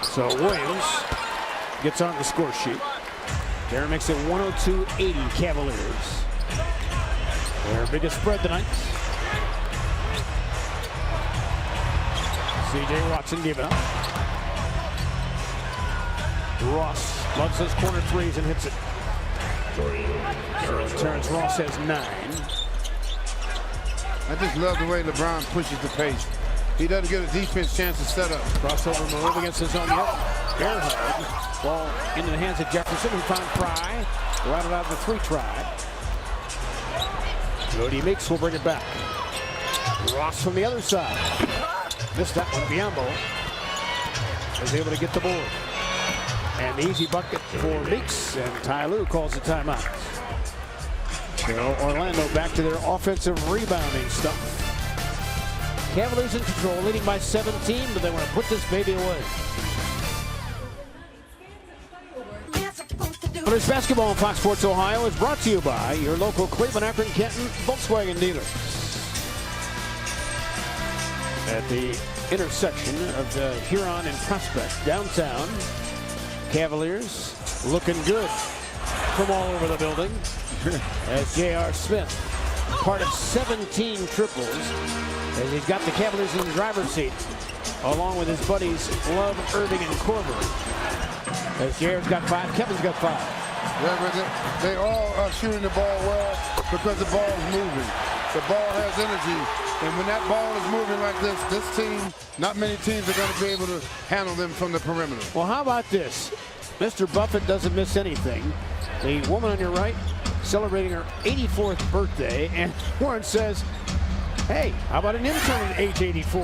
Speaker 1: So Williams gets on the score sheet. Darren makes it 102-80 Cavaliers. Their biggest spread tonight. C.J. Watson giving up. Ross loves those corner threes and hits it. So Terrence Ross has 9.
Speaker 2: I just love the way LeBron pushes the pace. He doesn't get a defense chance to set up.
Speaker 1: Crossover move against his own air hug. Ball into the hands of Jefferson, who found Fry. Routed out of the 3 try. Cody Meeks will bring it back. Ross from the other side. Missed that one. Biombo is able to get the board. And the easy bucket for Meeks, and Ty Lue calls a timeout. So Orlando back to their offensive rebounding stuff. Cavaliers in control, leading by 17, but they want to put this baby away. Cavaliers basketball on Fox Sports Ohio is brought to you by your local Cleveland, Akron, Kenton Volkswagen dealer. At the intersection of the Huron and Prospect downtown, Cavaliers looking good from all over the building as J.R. Smith, part of 17 triples, as he's got the Cavaliers in the driver's seat, along with his buddies Love, Irving, and Korver. As J.R.'s got 5, Kevin's got 5.
Speaker 2: Yeah, but they all are shooting the ball well because the ball is moving. The ball has energy, and when that ball is moving like this team, not many teams are going to be able to handle them from the perimeter.
Speaker 1: Well, how about this? Mr. Buffett doesn't miss anything. The woman on your right celebrating her 84th birthday, and Warren says, hey, how about an intern at age 84?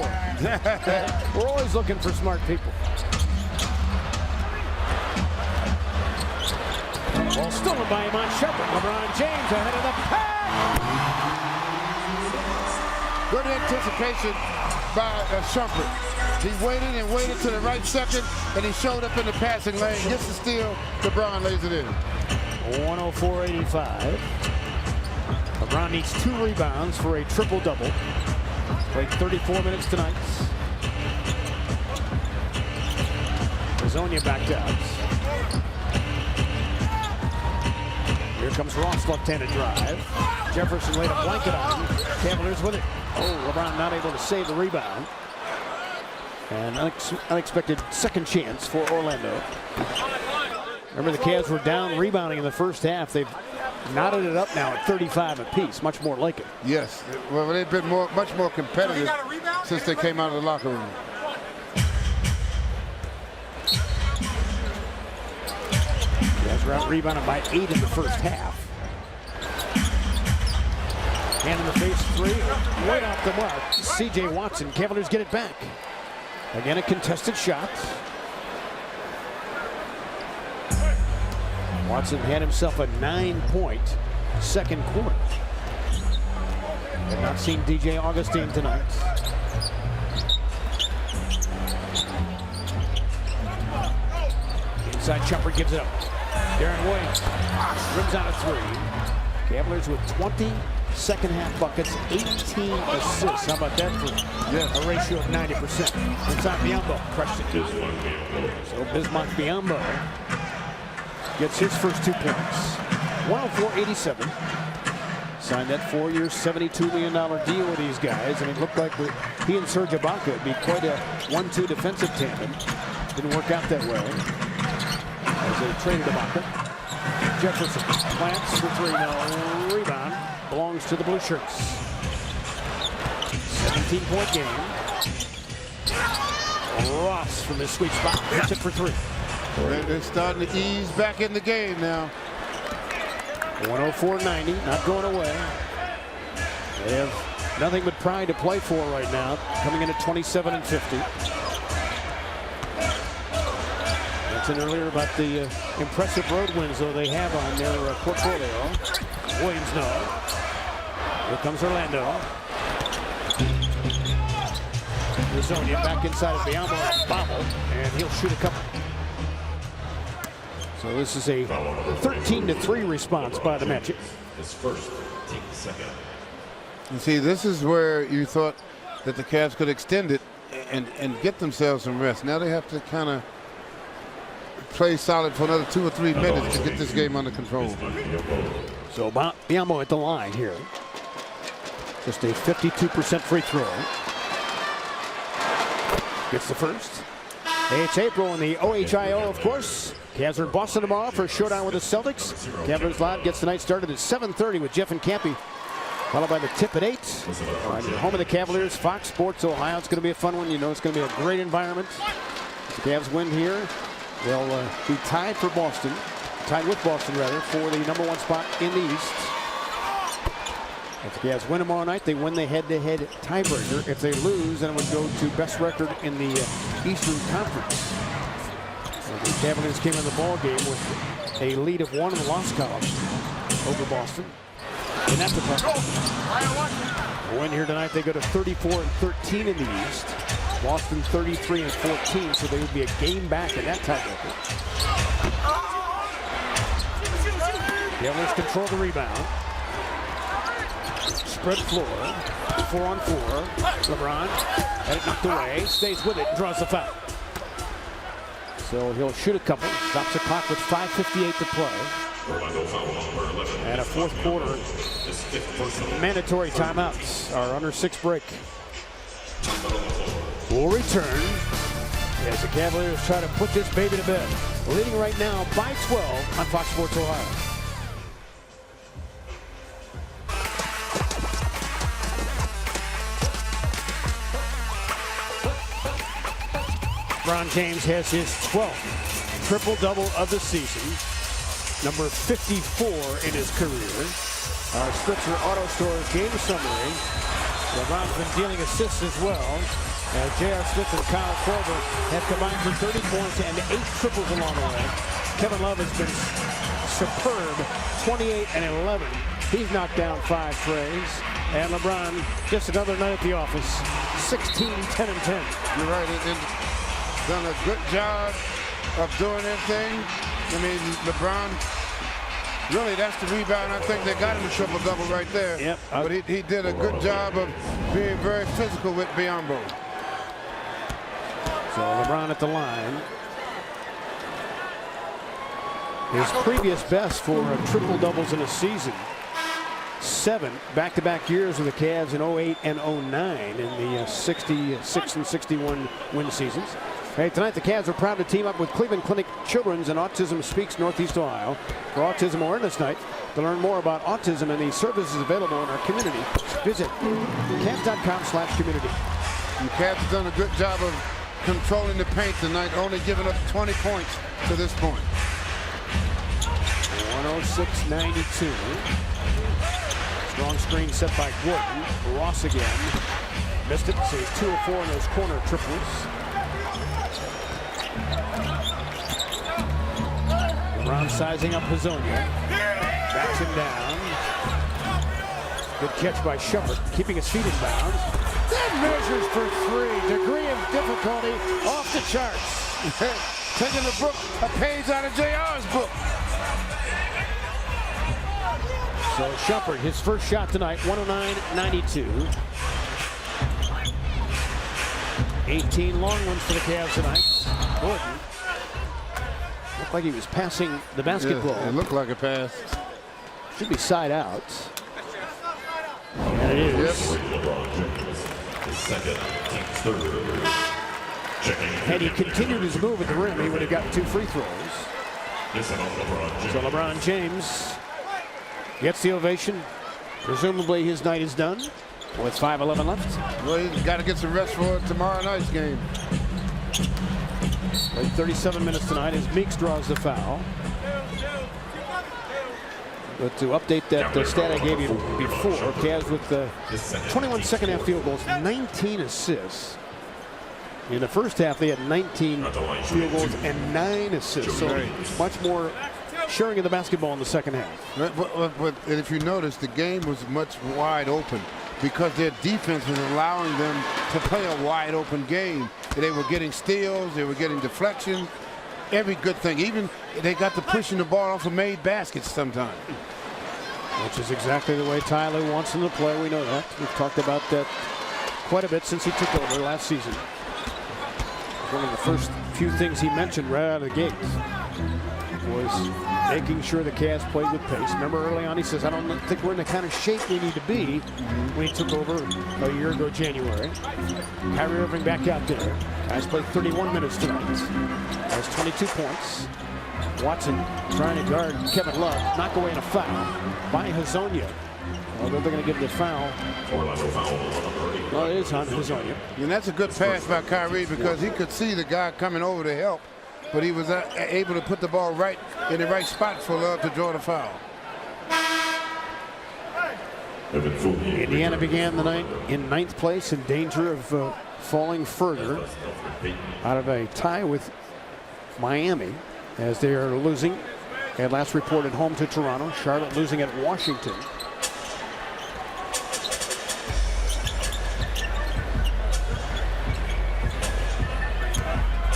Speaker 1: We're always looking for smart people. Ball stolen by Iman Shumpert. LeBron James ahead of the pack.
Speaker 2: Good anticipation by Shumpert. He waited and waited to the right second, and he showed up in the passing lane. Gets the steal. LeBron lays it in.
Speaker 1: 104-85. LeBron needs 2 rebounds for a triple-double. Played 34 minutes tonight. Hazonia backed out. Here comes Ross, left-handed drive. Jefferson laid a blanket on him. Cavaliers with it. Oh, LeBron not able to save the rebound. And unexpected second chance for Orlando. Remember, the Cavs were down rebounding in the first half. They've knotted it up now at 35 apiece, much more like it.
Speaker 2: Yes, well, they've been much more competitive since they came out of the locker room.
Speaker 1: Cavs were out rebounded by 8 in the first half. Hand in the face 3, right off the mark. C.J. Watson, Cavaliers get it back. Again, a contested shot. Watson had himself a 9-point second quarter. Have not seen DJ Augustine tonight. Inside Shumpert gives it up. Darren Williams rims out a 3. Cavaliers with 20 second half buckets, 18 assists. How about that for a ratio of 90%? Inside Biombo, crushed it. So Bismack Biyombo gets his first 2 points. 104-87. Signed that 4-year, $72 million deal with these guys. And it looked like he and Serge Ibaka would be quite a 1-2 defensive tandem. Didn't work out that way as they traded Ibaka. Jefferson plants for 3, no rebound. Belongs to the blue shirts. 17-point game. Ross from his sweet spot hits it for 3.
Speaker 2: They're starting to ease back in the game now.
Speaker 1: 104-90, not going away. They have nothing but pride to play for right now, coming in at 27-50. Mentioned earlier about the impressive road wins, though, they have on their portfolio. Williams, no. Here comes Orlando. Hazonia back inside of Biombo, bobble, and he'll shoot a couple. So this is a 13-3 response by the Magic.
Speaker 7: His first, take the second.
Speaker 2: You see, this is where you thought that the Cavs could extend it and get themselves some rest. Now they have to kind of play solid for another 2 or 3 minutes to get this game under control.
Speaker 1: So Biombo at the line here. Just a 52% free throw. gets the first. It's April in the OHIO, of course. Cavs are in Boston tomorrow for a showdown with the Celtics. Cavaliers Live gets the night started at 7:30 with Jeff and Campy, followed by the tip at 8. Right, home of the Cavaliers, Fox Sports Ohio. It's going to be a fun one. You know it's going to be a great environment. If the Cavs win here, they'll be tied with Boston, rather, for the #1 spot in the East. If the Cavs win tomorrow night, they win the head-to-head tiebreaker. If they lose, then it would go to best record in the Eastern Conference. The Cavaliers came in the ball game with a lead of 1 in the loss column over Boston. And that's a problem. Win here tonight, they go to 34-13 in the East. Boston 33-14, so they would be a game back in that tiebreaker. Cavaliers control the rebound. Spread floor, 4-on-4. LeBron had it knocked away, stays with it, draws the foul. So he'll shoot a couple, stops the clock with 5:58 to play. And a fourth quarter mandatory timeouts are under 6 break. We'll return as the Cavaliers try to put this baby to bed. Leading right now by 12 on Fox Sports Ohio. LeBron James has his 12th triple-double of the season, number 54 in his career. Our Spritzer Auto Stores game summary. LeBron's been dealing assists as well, as J.R. Smith and Kyle Korver have combined for 30 points and 8 triples along the way. Kevin Love has been superb, 28 and 11. He's knocked down 5 threes. And LeBron, just another night at the office, 16, 10, and 10.
Speaker 2: You're right. Done a good job of doing their thing. I mean, LeBron, really, that's the rebound. I think they got him a triple-double right there.
Speaker 1: Yep.
Speaker 2: But he did a good job of being very physical with Biyombo.
Speaker 1: So LeBron at the line. His previous best for triple-doubles in a season. 7 back-to-back years with the Cavs in 08 and 09 in the 66 and 61 win seasons. Hey, tonight the Cavs are proud to team up with Cleveland Clinic Children's and Autism Speaks Northeast Ohio for Autism Awareness Night. To learn more about autism and the services available in our community, visit Cavs.com/community.
Speaker 2: The Cavs have done a good job of controlling the paint tonight, only giving up 20 points to this point.
Speaker 1: 106-92. Strong screen set by Gordon. Ross again. Missed it, so he's 2 of 4 in those corner triples. LeBron sizing up Hazonia. Backs him down. Good catch by Shumpert, keeping his feet in bounds. That measures for 3. Degree of difficulty off the charts.
Speaker 2: Taking a page out of JR's book.
Speaker 1: So Shumpert, his first shot tonight, 109-92. 18 long ones for the Cavs tonight. Gordon looked like he was passing the basketball.
Speaker 2: Yeah, it looked like a pass.
Speaker 1: Should be side out. And it is. Had he continued his move at the rim, he would have gotten 2 free throws. So LeBron James gets the ovation. Presumably his night is done with 5:11 left.
Speaker 2: Well, he's got to get some rest for tomorrow night's game.
Speaker 1: Played 37 minutes tonight as Meeks draws the foul. But to update that stat I gave you before, Cavs with 21 second half field goals, 19 assists. In the first half, they had 19 field goals and 9 assists. So much more sharing of the basketball in the second half.
Speaker 2: But if you notice, the game was much wide open because their defense was allowing them to play a wide open game. They were getting steals, they were getting deflection, every good thing. Even they got to pushing the ball off of made baskets sometimes.
Speaker 1: Which is exactly the way Tyler wants them to play. We know that. We've talked about that quite a bit since he took over last season. One of the first few things he mentioned right out of the gate. was making sure the Cavs played with pace. Remember early on he says, I don't think we're in the kind of shape we need to be when he took over a year ago January. Kyrie Irving back out there. Guys played 31 minutes tonight. Has 22 points. Watson trying to guard Kevin Love. Knock away in a foul by Hazonia. Although they're going to give him the foul. Well, it is on Hazonia.
Speaker 2: And that's a good pass by Kyrie because he could see the guy coming over to help, but he was able to put the ball right in the right spot for Love to draw the foul.
Speaker 1: Indiana began the night in 9th place, in danger of falling further out of a tie with Miami as they are losing. At last reported home to Toronto. Charlotte losing at Washington.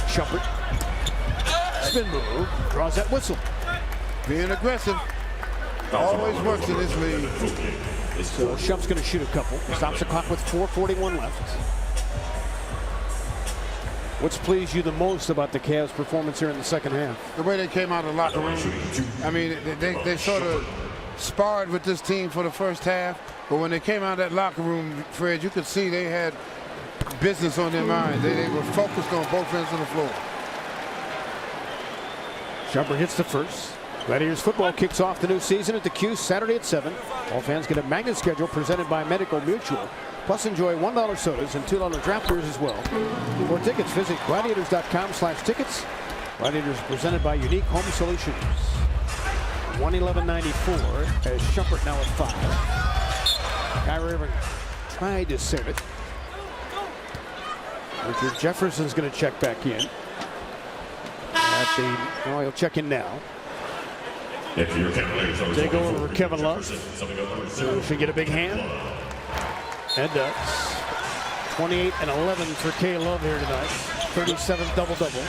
Speaker 1: Shumpert. Spin move. Draws that whistle.
Speaker 2: Being aggressive always works in this league.
Speaker 1: So Shump's going to shoot a couple. Stops the clock with 4:41 left. What's pleased you the most about the Cavs' performance here in the second half?
Speaker 2: The way they came out of the locker room. I mean, they sort of sparred with this team for the first half, but when they came out of that locker room, Fred, you could see they had business on their mind. They were focused on both ends of the floor.
Speaker 1: Shumpert hits the first. Gladiators football kicks off the new season at the Q Saturday at 7. All fans get a magnet schedule presented by Medical Mutual. Plus enjoy $1 sodas and $2 draft beers as well. For tickets, visit gladiators.com/tickets. Gladiators presented by Unique Home Solutions. 111.94 as Shumpert now at 5. Kyrie Irving tried to save it. Richard Jefferson's going to check back in. He'll check in now. Take over for Kevin Love. Should get a big hand. And does. 28 and 11 for K. Love here tonight. 37th double-double.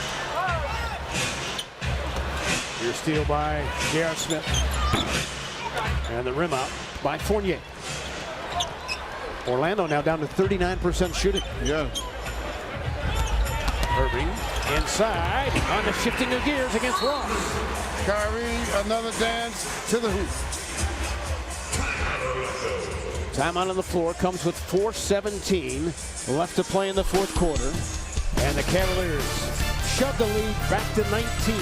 Speaker 1: Here's steal by J.R. Smith. And the rim out by Fournier. Orlando now down to 39% shooting.
Speaker 2: Yeah.
Speaker 1: Irving inside on the shifting of gears against Ross.
Speaker 2: Kyrie, another dance to the hoop.
Speaker 1: Timeout on the floor comes with 4:17 left to play in the fourth quarter. And the Cavaliers shove the lead back to 19.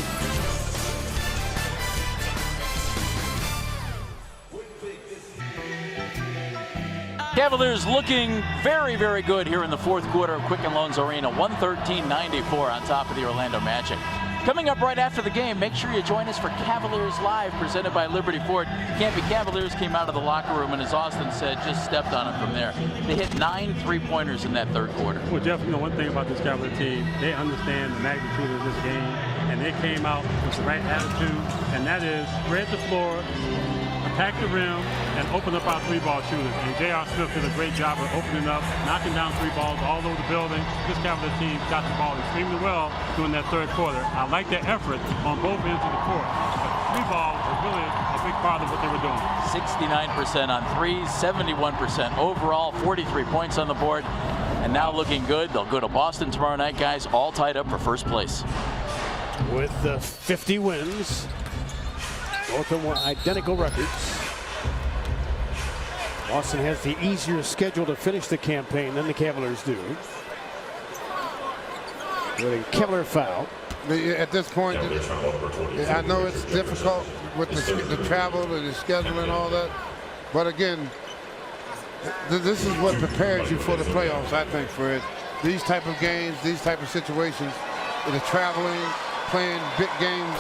Speaker 12: Cavaliers looking very, very good here in the fourth quarter of Quicken Loans Arena. 113-94 on top of the Orlando Magic. Coming up right after the game, make sure you join us for Cavaliers Live, presented by Liberty Ford. Can't be Cavaliers came out of the locker room, and as Austin said, just stepped on it from there. They hit 9 three-pointers in that third quarter.
Speaker 8: Well, Jeff, you know one thing about this Cavalier team, they understand the magnitude of this game, and they came out with the right attitude, and that is spread the floor, attack the rim, and open up our three-ball shooters. And J.R. Smith did a great job of opening up, knocking down three balls all over the building. This Cavalier team got the ball extremely well during that third quarter. I like their effort on both ends of the court. But three ball was really a big part of what they were doing.
Speaker 12: 69% on threes, 71% overall, 43 points on the board. And now looking good. They'll go to Boston tomorrow night, guys, all tied up for first place.
Speaker 1: With 50 wins. Both of them were identical records. Boston has the easier schedule to finish the campaign than the Cavaliers do. With a Cavalier foul.
Speaker 2: At this point, I know it's difficult with the travel and the schedule and all that, but again, this is what prepares you for the playoffs, I think, Fred. These type of games, these type of situations, the traveling, playing big games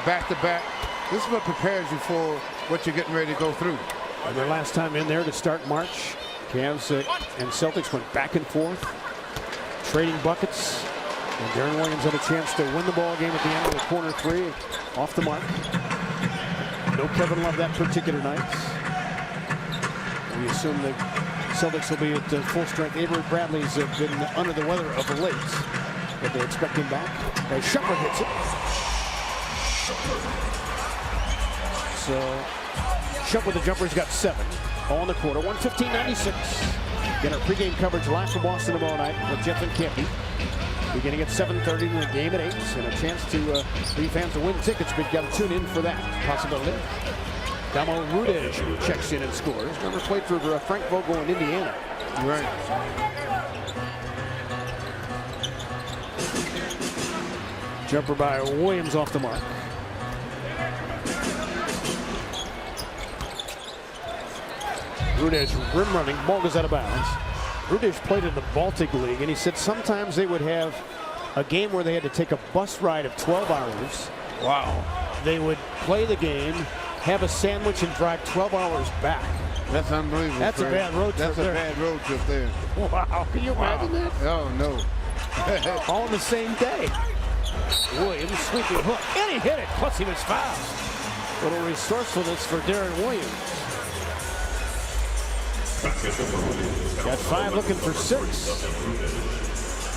Speaker 2: back-to-back, this is what prepares you for what you're getting ready to go through.
Speaker 1: And their last time in there to start March, Cavs and Celtics went back and forth, trading buckets. And Darren Williams had a chance to win the ball game at the end of the corner three, off the mark. No Kevin Love that particular night. We assume the Celtics will be at full strength. Avery Bradley's been under the weather of late, but they expect him back. As Shumpert hits it. So Shumpert with the jumper, he's got 7. All in the quarter, 115-96. Get our pregame coverage live from Boston tomorrow night with Jeff and Campy. beginning at 7:30 and the game at 8, and a chance to leave fans to win tickets, but you got to tune in for that possibility. Damo Rudej checks in and scores. Never played for Frank Vogel in Indiana.
Speaker 2: Right.
Speaker 1: Jumper by Williams off the mark. Rudej rim running, ball goes out of bounds. Rudej played in the Baltic League, and he said sometimes they would have a game where they had to take a bus ride of 12 hours.
Speaker 2: Wow.
Speaker 1: They would play the game, have a sandwich, and drive 12 hours back.
Speaker 2: That's unbelievable.
Speaker 1: That's
Speaker 2: Fred.
Speaker 1: a bad road trip.
Speaker 2: That's a bad road trip there.
Speaker 1: Wow, can you imagine that?
Speaker 2: Oh, no.
Speaker 1: All in the same day. Williams sweeping hook, and he hit it, plus he was fouled. Little resourcefulness for Darren Williams. Got 5 looking for 6.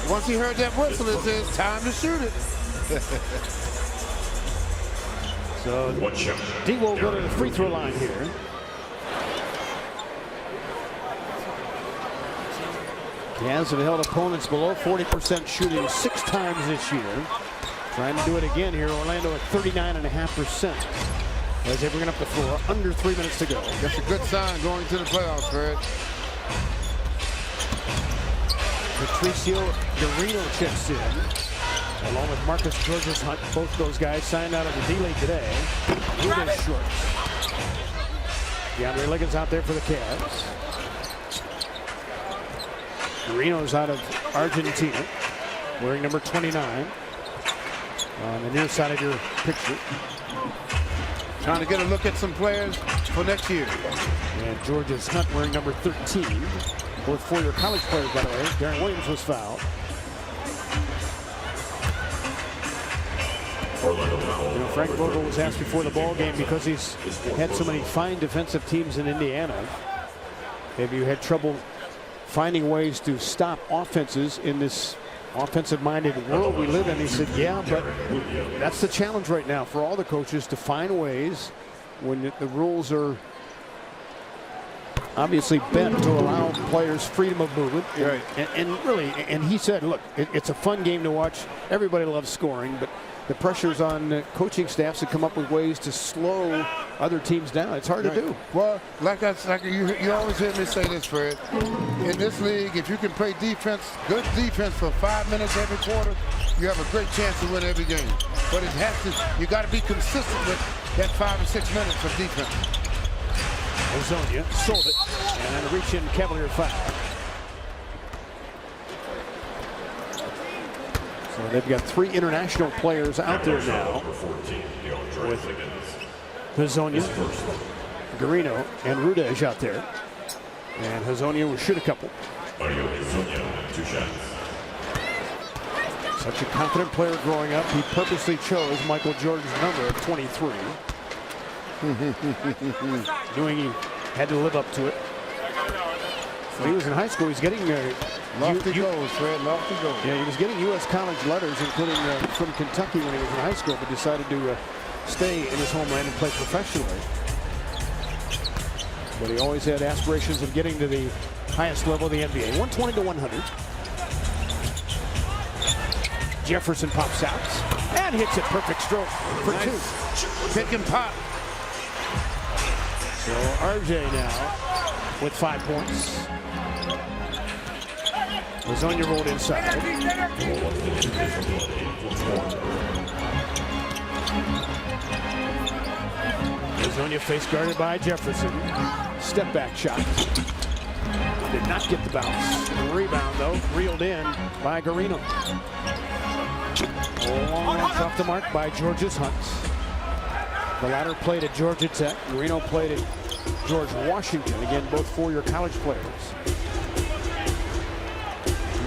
Speaker 2: Once he heard that whistle, it says time to shoot it.
Speaker 1: So D will go to the free throw line here. Cavs have held opponents below 40% shooting 6 times this year. Trying to do it again here. Orlando at 39.5%. As they bring it up the floor, under 3 minutes to go.
Speaker 2: That's a good sign going to the playoffs, Fred.
Speaker 1: Patricio Garino checks in, along with Marcus Georges-Hunt. Both those guys signed out of the D-League today. Rudez short. DeAndre Liggins out there for the Cavs. Garino's out of Argentina, wearing number 29 on the near side of your picture.
Speaker 2: Trying to get a look at some players for next year.
Speaker 1: And Georges-Hunt wearing number 13. Both 4-year college players, by the way. Darren Williams was fouled. You know, Frank Vogel was asked before the ball game, because he's had so many fine defensive teams in Indiana, have you had trouble finding ways to stop offenses in this offensive-minded world we live in? He said, yeah, but that's the challenge right now for all the coaches, to find ways when the rules are obviously bent to allow players freedom of movement.
Speaker 2: Right.
Speaker 1: And really, and he said, look, it's a fun game to watch. Everybody loves scoring, but the pressure's on coaching staffs to come up with ways to slow other teams down. It's hard to do.
Speaker 2: Well, like you always hear me say this, Fred. In this league, if you can play defense, good defense for 5 minutes every quarter, you have a great chance to win every game. But you got to be consistent with that 5 or 6 minutes of defense.
Speaker 1: Ozonia sold it, and a reach-in Cavalier foul. So they've got 3 international players out there now, with Hazonia, Garino, and Rudej out there. And Hazonia will shoot a couple. Such a confident player growing up, he purposely chose Michael Jordan's number of 23. Knowing he had to live up to it. When he was in high school, he was getting
Speaker 2: lofty goals, Fred, lofty goals.
Speaker 1: Yeah, he was getting U.S. college letters, including from Kentucky when he was in high school, but decided to stay in his homeland and play professionally. But he always had aspirations of getting to the highest level of the NBA. 120 to 100. Jefferson pops out and hits it. Perfect stroke for 2.
Speaker 2: Pick and pop.
Speaker 1: So RJ now with 5 points. Hazonia rolled inside. Hazonia face guarded by Jefferson. Step back shot. Did not get the bounce. The rebound though, reeled in by Garino. Long runs off the mark by Georges-Hunt. The latter played at Georgia Tech. Garino played at George Washington. Again, both 4-year college players.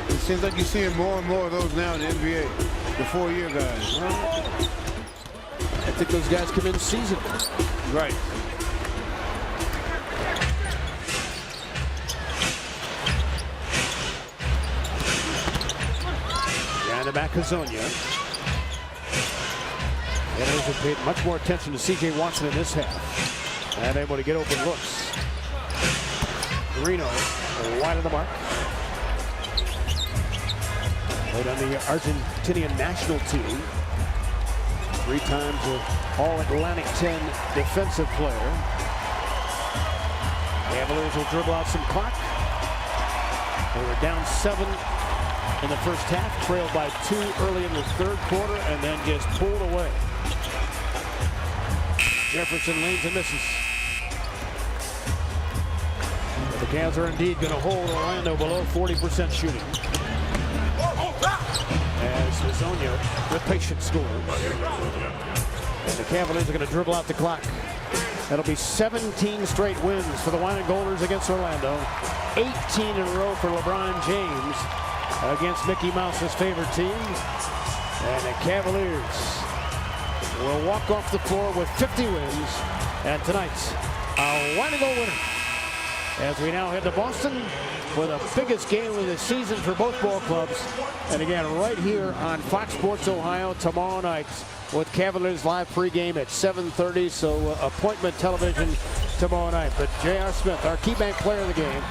Speaker 2: It seems like you're seeing more and more of those now in the NBA. The 4-year guys.
Speaker 1: Well, I think those guys come in seasoned.
Speaker 2: Right.
Speaker 1: Behind the back, Hazonia. Hitters have paid much more attention to C.J. Watson in this half. And able to get open looks. Garino wide of the mark. Played on the Argentinian national team. 3 times an All-Atlantic 10 defensive player. Cavaliers will dribble out some clock. They were down 7 in the first half, trailed by 2 early in the third quarter, and then just pulled away. Jefferson leans and misses. But the Cavs are indeed going to hold Orlando below 40% shooting. As Hezonja with patience scores. And the Cavaliers are going to dribble out the clock. That'll be 17 straight wins for the Wine and Golders against Orlando. 18 in a row for LeBron James against Mickey Mouse's favorite team. And the Cavaliers will walk off the floor with 50 wins. And tonight's a Wine and Gold winner. As we now head to Boston for the biggest game of the season for both ball clubs. And again, right here on Fox Sports Ohio tomorrow night with Cavaliers live pregame at 7:30. So appointment television tomorrow night. But J.R. Smith, our key bank player of the game,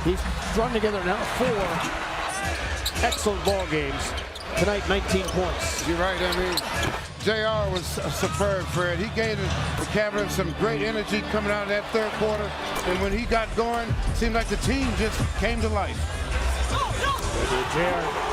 Speaker 1: he's strung together now 4 excellent ball games. Tonight, 19 points.
Speaker 2: You're right. I mean, JR was superb, Fred. He gave the Cavaliers some great energy coming out of that third quarter. And when he got going, it seemed like the team just came to life.
Speaker 1: JR